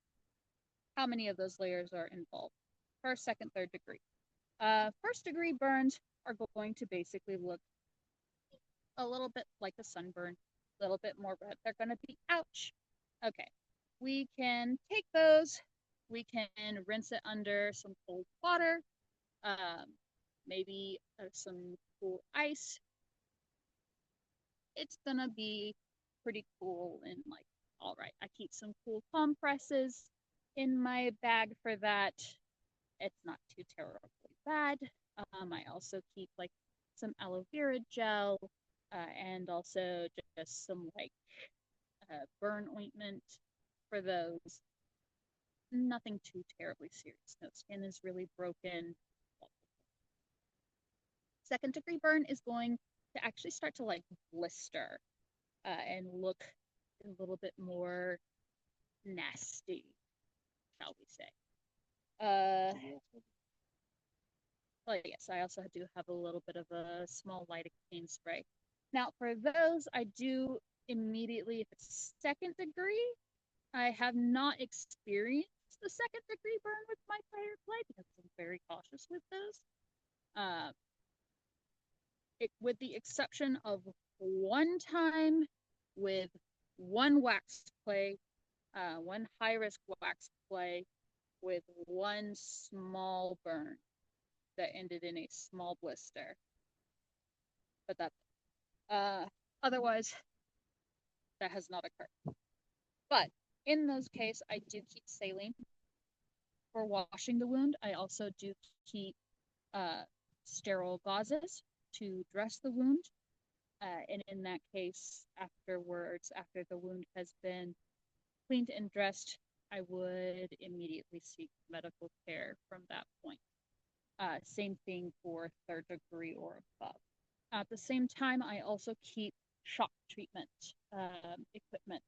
how many of those layers are involved. First, second, third degree. First degree burns are going to basically look a little bit like a sunburn, a little bit more red. They're going to be ouch. Okay, we can take those, we can rinse it under some cold water, maybe some cool ice. It's going to be pretty cool and like, all right, I keep some cool compresses in my bag for that. It's not too terribly bad. I also keep like some aloe vera gel and also just some like burn ointment for those. Nothing too terribly serious. No skin is really broken. Second degree burn is going to actually start to like blister and look a little bit more nasty, shall we say. Well, yes, I also do have a little bit of a small lidocaine spray. Now, for those, I do immediately, if it's second degree, I have not experienced the second degree burn with my fire play because I'm very cautious with those. With the exception of one time with one wax play, one high risk wax play with one small burn that ended in a small blister. But that's otherwise that has not occurred. But in those cases, I do keep saline for washing the wound. I also do keep sterile gauzes to dress the wound. And in that case, afterwards, after the wound has been cleaned and dressed, I would immediately seek medical care from that point. Same thing for third degree or above. At the same time, I also keep shock treatment equipment,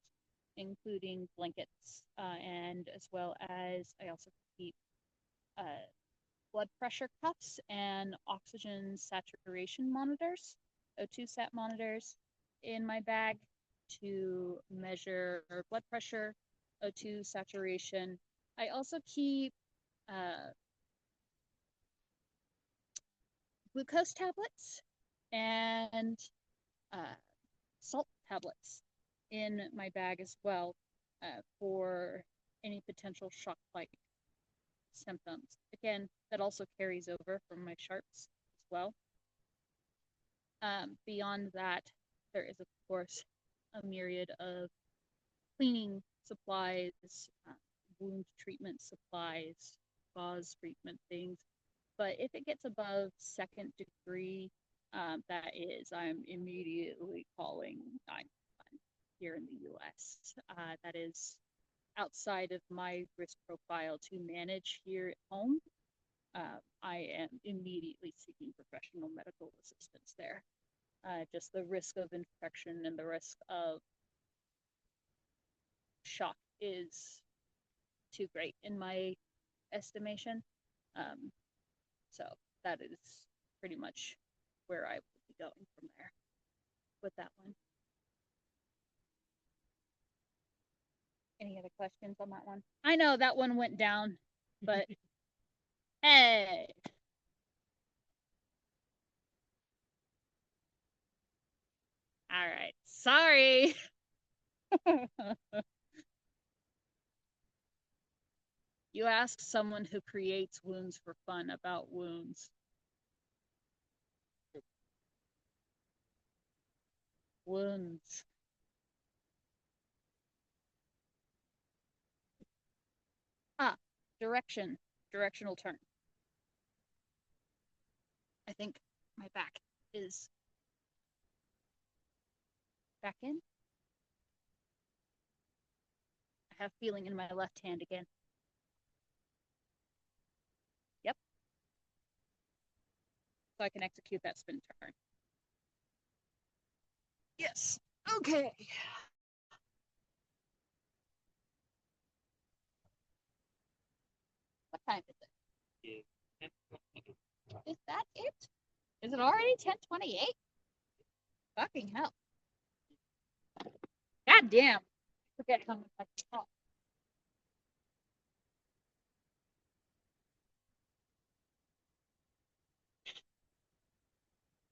including blankets, and as well as I also keep blood pressure cuffs and oxygen saturation monitors, O2 sat monitors in my bag to measure blood pressure, O2 saturation. I also keep glucose tablets and salt tablets in my bag as well for any potential shock-like symptoms. Again, that also carries over from my sharps as well. Beyond that, there is, of course, a myriad of cleaning supplies, wound treatment supplies, gauze treatment things. But if it gets above second degree, that is, I'm immediately calling 911 here in the US. That is outside of my risk profile to manage here at home. I am immediately seeking professional medical assistance there. Just the risk of infection and the risk of shock is too great in my estimation. So that is pretty much where I will be going from there with that one. Any other questions on that one? I know that one went down, but hey. All right. Sorry. You ask someone who creates wounds for fun about wounds. Wounds. Directional turn. I think my back is back in. I have feeling in my left hand again. Yep. So I can execute that spin turn. Yes. Okay. What time is it? Is that it? Is it already 10:28? Fucking hell. God damn. Forget how much I talk.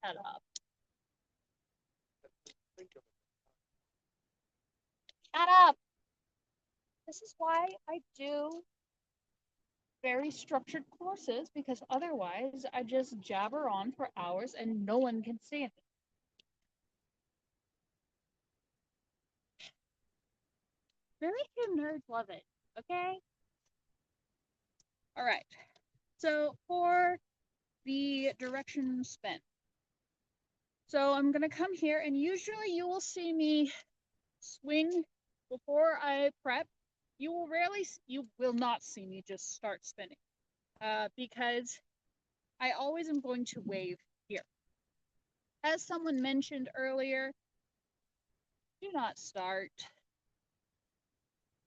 Shut up. Shut up. This is why I do very structured courses, because otherwise I just jabber on for hours and no one can stand it. Very few nerds love it, okay? All right. So for the direction spin. So I'm going to come here, and usually you will see me swing before I prep. You will not see me just start spinning, because I always am going to wave here. As someone mentioned earlier, do not start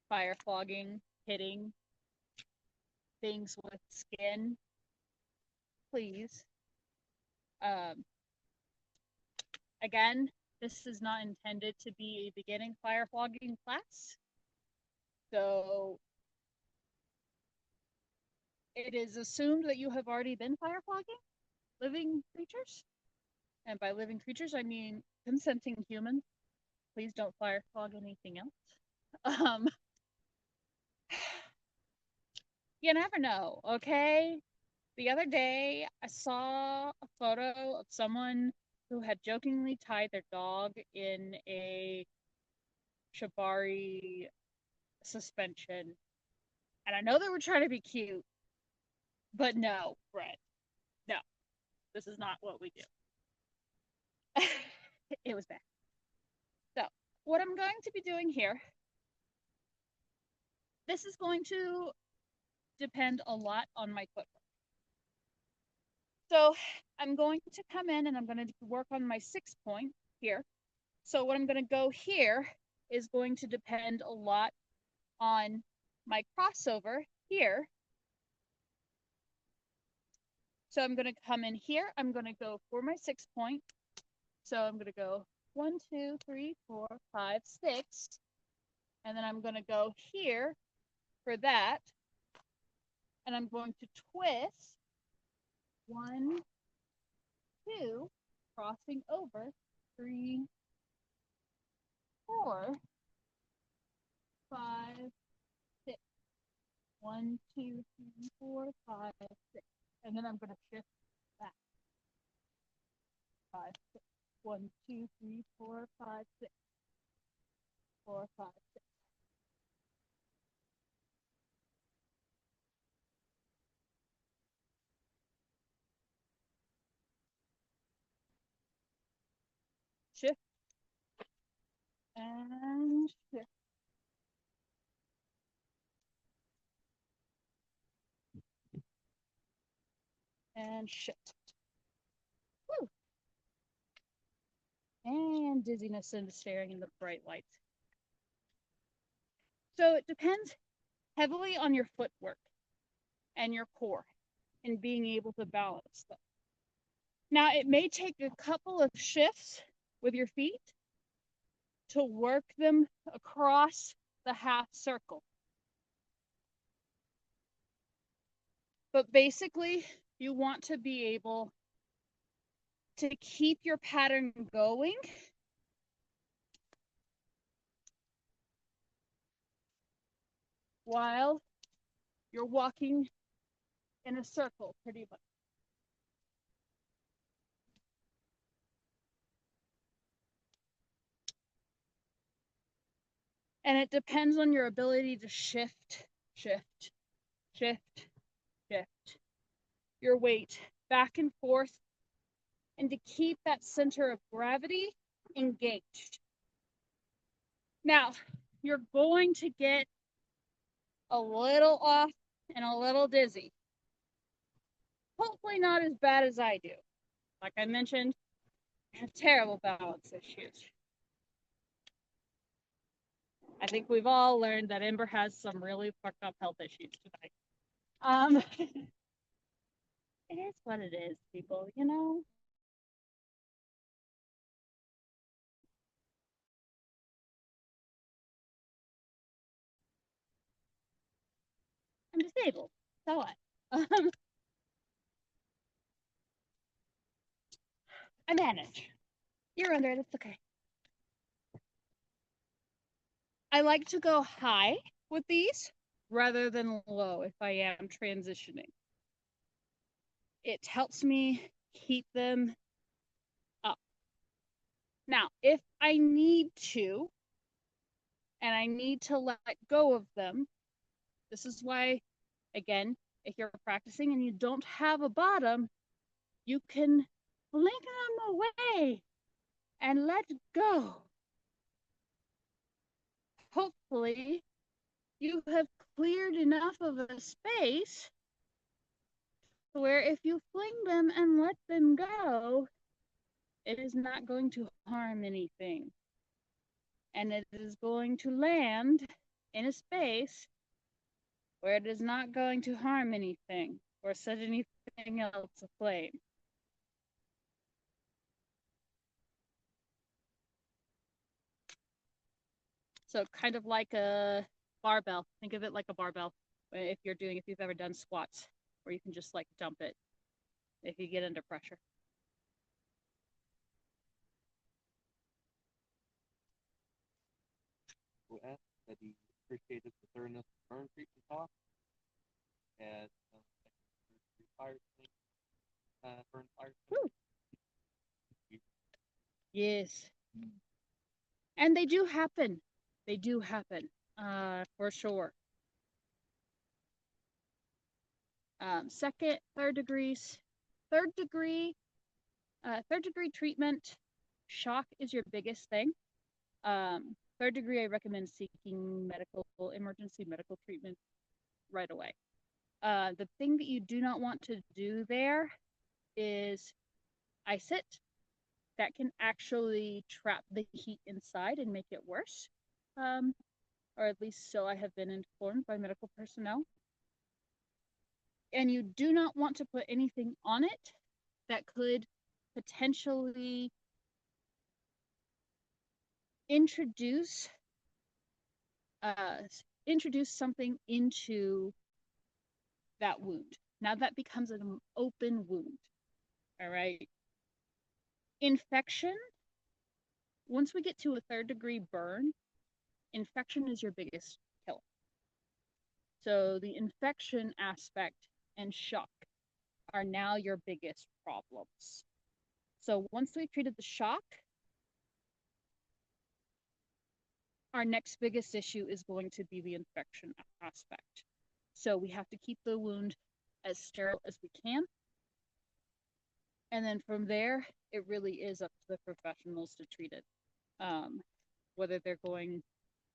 fire flogging, hitting things with skin, please. Again, this is not intended to be a beginning fire flogging class. So it is assumed that you have already been fire flogging living creatures. And by living creatures, I mean consenting humans. Please don't fire flog anything else. You never know, okay? The other day, I saw a photo of someone who had jokingly tied their dog in a shibari suspension. And I know they were trying to be cute, but no, Brett, no, this is not what we do. It was bad. So, what I'm going to be doing here, this is going to depend a lot on my footwork. So, I'm going to come in and I'm going to work on my 6 point here. So, what I'm going to go here is going to depend a lot on my crossover here. So I'm going to come in here. I'm going to go for my 6 point. So I'm going to go 1, 2, 3, 4, 5, 6. And then I'm going to go here for that. And I'm going to twist 1, 2, crossing over 3, 4, 5, 6. 1, 2, 3, 4, 5, 6. And then I'm going to shift back. 5, 6. 1, 2, 3, 4, 5, 6. 4, 5, 6. Shift and shift. And shift. Woo. And dizziness and staring in the bright lights. So it depends heavily on your footwork and your core and being able to balance them. Now, it may take a couple of shifts with your feet to work them across the half circle. But basically, you want to be able to keep your pattern going while you're walking in a circle, pretty much. And it depends on your ability to shift, shift, shift, shift your weight back and forth, and to keep that center of gravity engaged. Now, you're going to get a little off and a little dizzy. Hopefully not as bad as I do. Like I mentioned, I have terrible balance issues. I think we've all learned that Ember has some really fucked up health issues tonight. It is what it is, people, you know? I'm disabled. So what? I manage. You're under it. It's okay. I like to go high with these rather than low if I am transitioning. It helps me keep them up. Now, if I need to, and I need to let go of them, this is why, again, if you're practicing and you don't have a bottom, you can fling them away and let go. Hopefully, you have cleared enough of a space where if you fling them and let them go, it is not going to harm anything. And it is going to land in a space where it is not going to harm anything or set anything else aflame. So kind of like a barbell. Think of it like a barbell. If you've ever done squats, where you can just like dump it if you get under pressure. Who asked that he appreciated the thoroughness of burn treatment talk and burn fire. Yes. And they do happen. They do happen, for sure. Second, third degree treatment, shock is your biggest thing. Third degree, I recommend seeking emergency medical treatment right away. The thing that you do not want to do there is ice it. That can actually trap the heat inside and make it worse. Or at least so I have been informed by medical personnel. And you do not want to put anything on it that could potentially introduce something into that wound. Now that becomes an open wound. All right. Infection, once we get to a third degree burn, infection is your biggest killer. So the infection aspect and shock are now your biggest problems. So once we've treated the shock, our next biggest issue is going to be the infection aspect. So we have to keep the wound as sterile as we can. And then from there, it really is up to the professionals to treat it. What they're going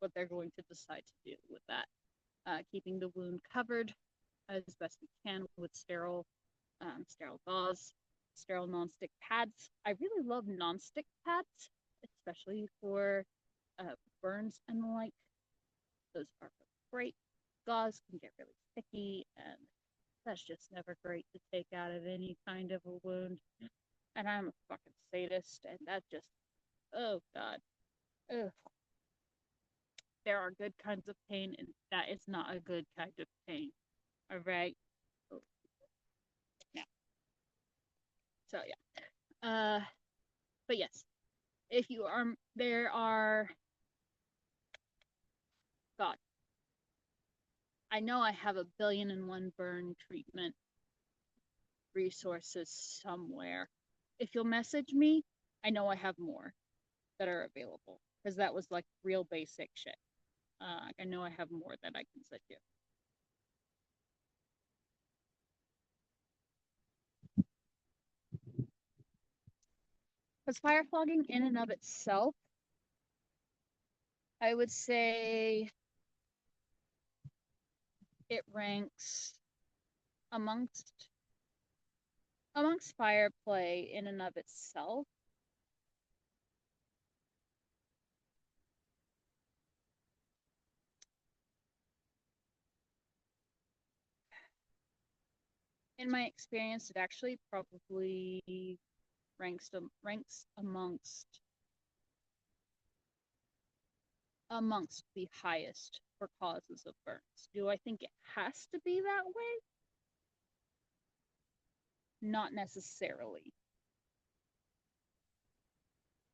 to decide to do with that. Keeping the wound covered as best we can with sterile gauze, sterile nonstick pads. I really love nonstick pads, especially for burns and the like. Those are great. Gauze can get really sticky, and that's just never great to take out of any kind of a wound. And I'm a fucking sadist, and that just, oh God. Ugh. There are good kinds of pain, and that is not a good kind of pain. All right. Yeah. So yeah. But yes, if you are, there are. God, I know I have a 1,000,000,001 burn treatment resources somewhere. If you'll message me, I know I have more that are available because that was like real basic shit. I know I have more that I can send you. Because fire flogging in and of itself, I would say it ranks amongst fire play in and of itself. In my experience, it actually probably ranks amongst the highest for causes of burns. Do I think it has to be that way? Not necessarily.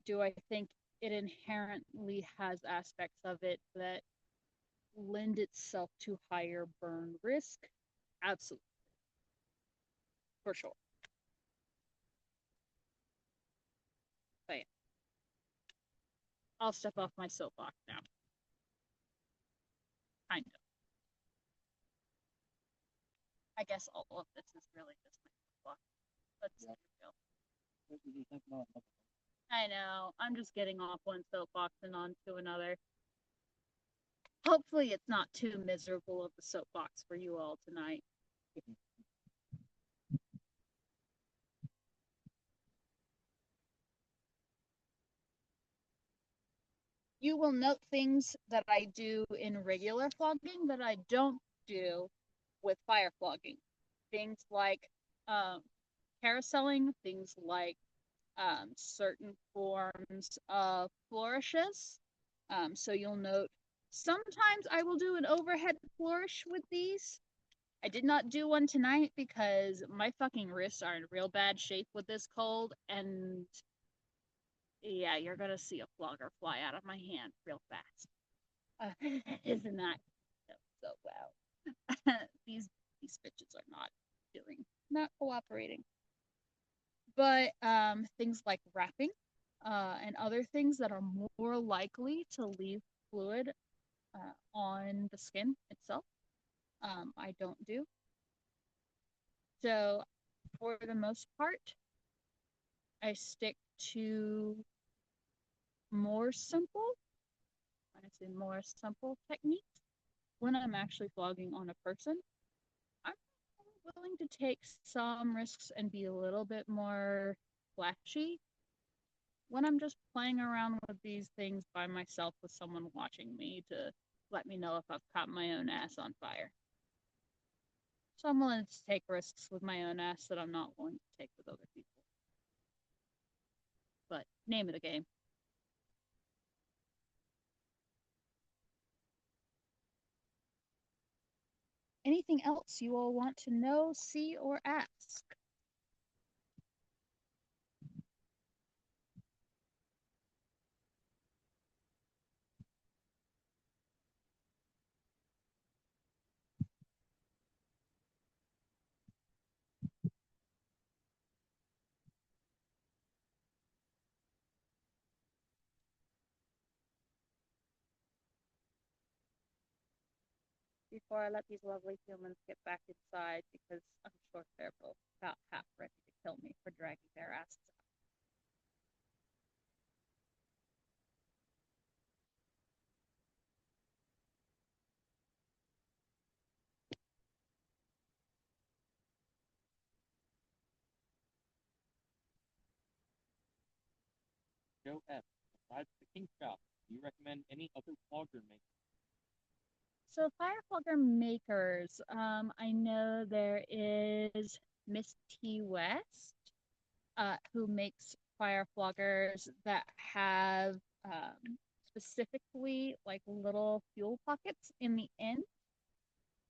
Do I think it inherently has aspects of it that lend itself to higher burn risk? Absolutely. For sure. But yeah. I'll step off my soapbox now. Kind of. I guess all of this is really just my soapbox. Let's be real. I know. I'm just getting off one soapbox and onto another. Hopefully it's not too miserable of a soapbox for you all tonight. You will note things that I do in regular flogging that I don't do with fire flogging. Things like carouseling, things like certain forms of flourishes. So you'll note sometimes I will do an overhead flourish with these. I did not do one tonight because my fucking wrists are in real bad shape with this cold, and yeah, you're gonna see a flogger fly out of my hand real fast. Isn't that so wow? these bitches are not cooperating. But things like wrapping and other things that are more likely to leave fluid on the skin itself, I don't do. So for the most part, I stick to more simple, when I say more simple techniques, when I'm actually flogging on a person. I'm willing to take some risks and be a little bit more flashy when I'm just playing around with these things by myself with someone watching me to let me know if I've caught my own ass on fire. So I'm willing to take risks with my own ass that I'm not willing to take with other people. But name of the game. Anything else you all want to know, see, or ask? Before I let these lovely humans get back inside, because I'm sure they're both about half ready to kill me for dragging their asses out. Joe F. Besides the King Shop, do you recommend any other flogger makers? So fire flogger makers, I know there is Miss T West, who makes fire floggers that have specifically like little fuel pockets in the end.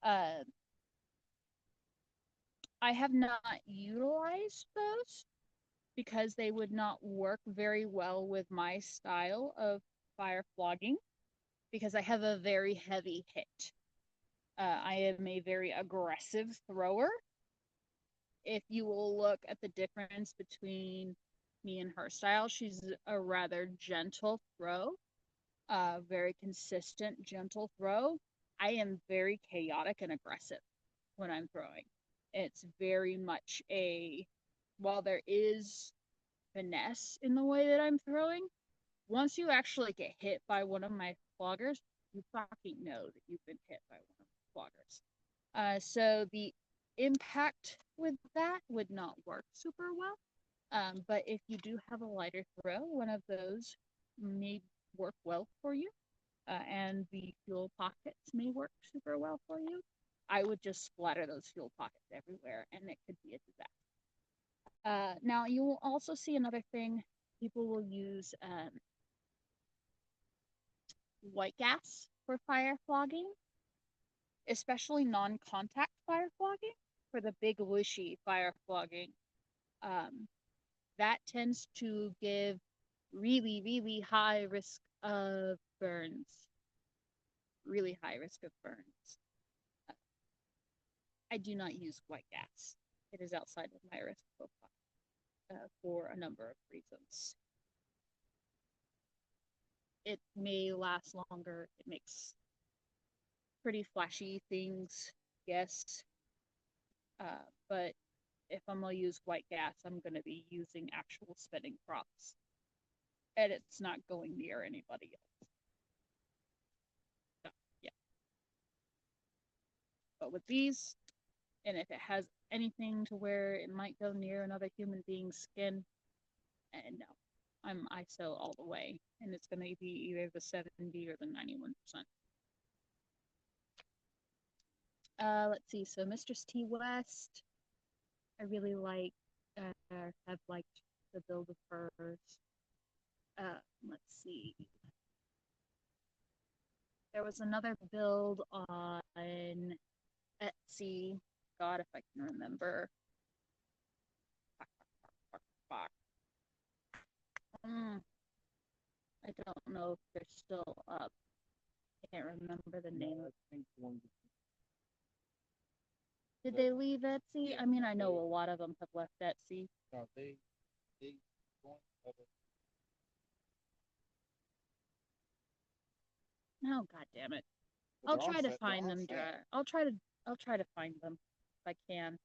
Uh, I have not utilized those because they would not work very well with my style of fire flogging because I have a very heavy hit. I am a very aggressive thrower. If you will look at the difference between me and her style, she's a rather gentle throw, very consistent, gentle throw. I am very chaotic and aggressive when I'm throwing. It's very much while there is finesse in the way that I'm throwing, once you actually get hit by one of my floggers, you fucking know that you've been hit by one of my floggers. So the impact with that would not work super well. But if you do have a lighter throw, one of those may work well for you. And the fuel pockets may work super well for you. I would just splatter those fuel pockets everywhere, and it could be a disaster. Now, you will also see another thing. People will use white gas for fire flogging, especially non-contact fire flogging. For the big whooshy fire flogging, that tends to give really, really high risk of burns. Really high risk of burns. I do not use white gas. It is outside of my risk profile for a number of reasons. It may last longer. It makes pretty flashy things, yes. But if I'm gonna use white gas, I'm gonna be using actual spinning props, and it's not going near anybody else. So, yeah. But with these, and if it has anything to where it might go near another human being's skin, and no, I'm ISO all the way, and it's going to be either the 70 or the 91%. Let's see. So Mistress T West, I really like, have liked the build of hers. Let's see. There was another build on Etsy. God, if I can remember. I don't know if they're still up. I can't remember the name. Did they leave Etsy? I mean, I know a lot of them have left Etsy. No, they going over. Oh, God damn it! But I'll they're on try to set- they're find on them. set. I'll try to find them if I can.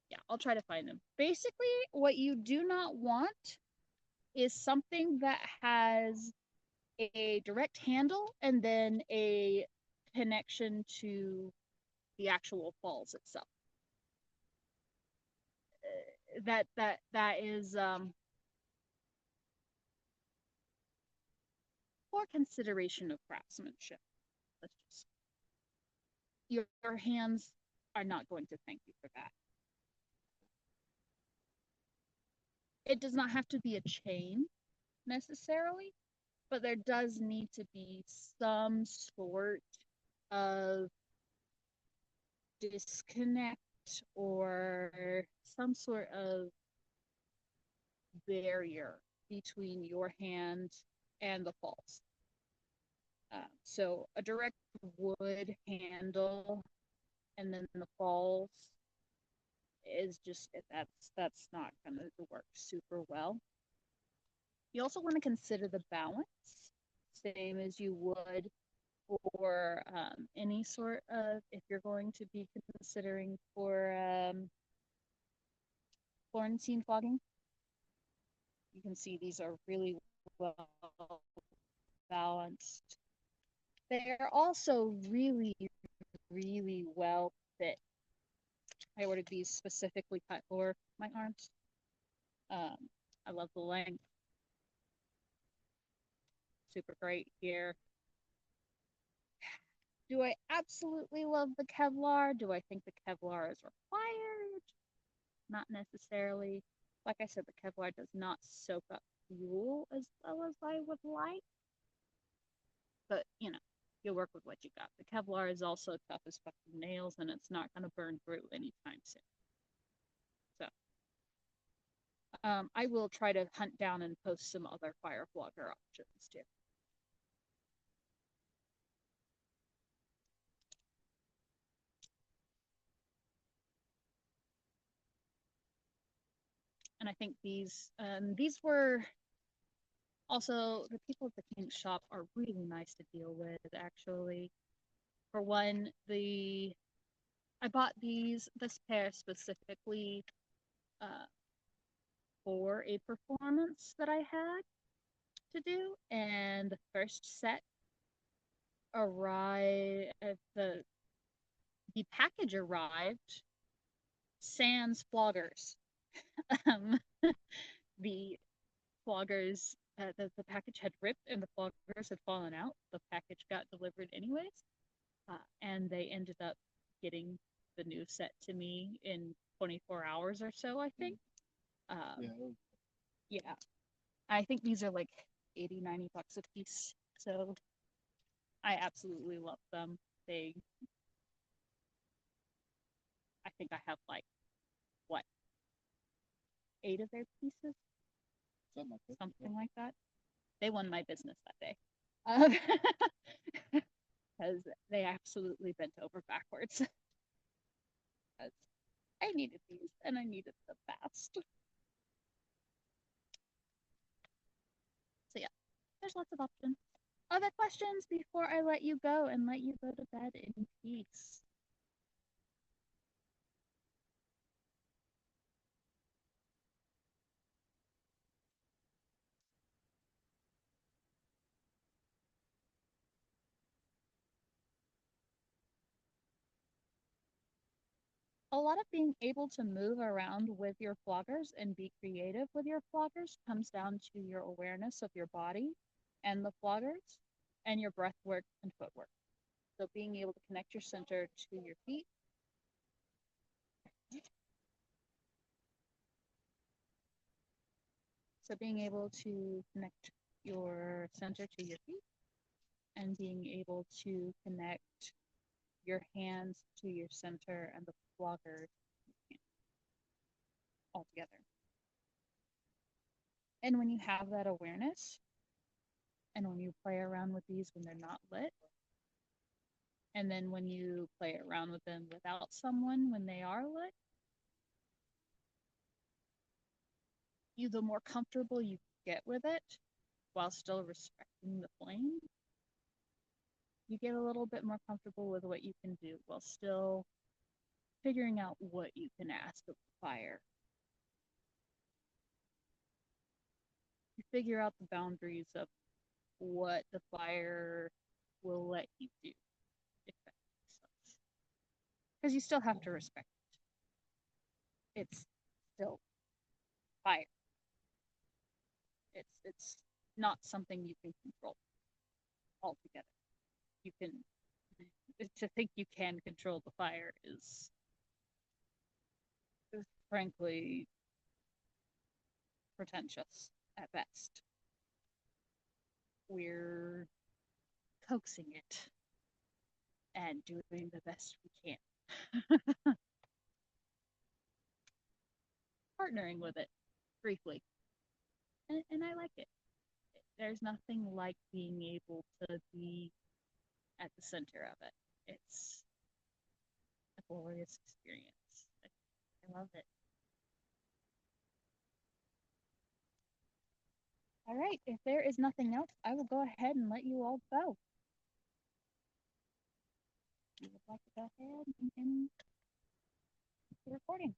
Yeah, I'll try to find them. Basically, what you do not want is something that has a direct handle and then a connection to the actual falls itself. That is poor consideration of craftsmanship. Let's just your hands are not going to thank you for that. It does not have to be a chain necessarily, but there does need to be some sort of disconnect or some sort of barrier between your hand and the falls. So a direct wood handle and then the falls is just that's not going to work super well. You also want to consider the balance, same as you would for any sort of, if you're going to be considering for Florentine flogging. You can see these are really well balanced. They're also really, really well fit. I ordered these specifically cut for my arms. I love the length. Super great here. Do I absolutely love the Kevlar? Do I think the Kevlar is required? Not necessarily. Like I said, the Kevlar does not soak up fuel as well as I would like. But, you know, you'll work with what you got. The Kevlar is also tough as fucking nails, and it's not going to burn through anytime soon. So, I will try to hunt down and post some other fire flogger options too. And I think these were also, the people at the Kink shop are really nice to deal with, actually. For one, I bought this pair specifically for a performance that I had to do, and the first set arrived, the package arrived sans floggers. Um, the floggers, the package had ripped and the floggers had fallen out. The package got delivered anyways, and they ended up getting the new set to me in 24 hours or so, I think. Yeah. Yeah, I think these are like 80, 90 bucks a piece. So I absolutely love them. They, I think I have like, what, 8 of their pieces? Something like that. Something like that. They won my business that day. Because they absolutely bent over backwards. Because I needed these and I needed them fast. So yeah, there's lots of options. Other questions before I let you go and let you go to bed in peace? A lot of being able to move around with your floggers and be creative with your floggers comes down to your awareness of your body and the floggers and your breath work and footwork. So being able to connect your center to your feet. So being able to connect your center to your feet and being able to connect your hands to your center and the flogger all together. And when you have that awareness, and when you play around with these when they're not lit, and then when you play around with them without someone when they are lit, the more comfortable you get with it while still respecting the flame, you get a little bit more comfortable with what you can do while still figuring out what you can ask of the fire. You figure out the boundaries of what the fire will let you do, if that makes sense. Because you still have to respect it. It's still fire. It's not something you can control altogether. You can, to think you can control the fire is frankly pretentious at best. We're coaxing it and doing the best we can. Partnering with it briefly. And I like it. There's nothing like being able to be at the center of it. It's a glorious experience. I love it. All right, if there is nothing else, I will go ahead and let you all go. You would like to go ahead and end the recording.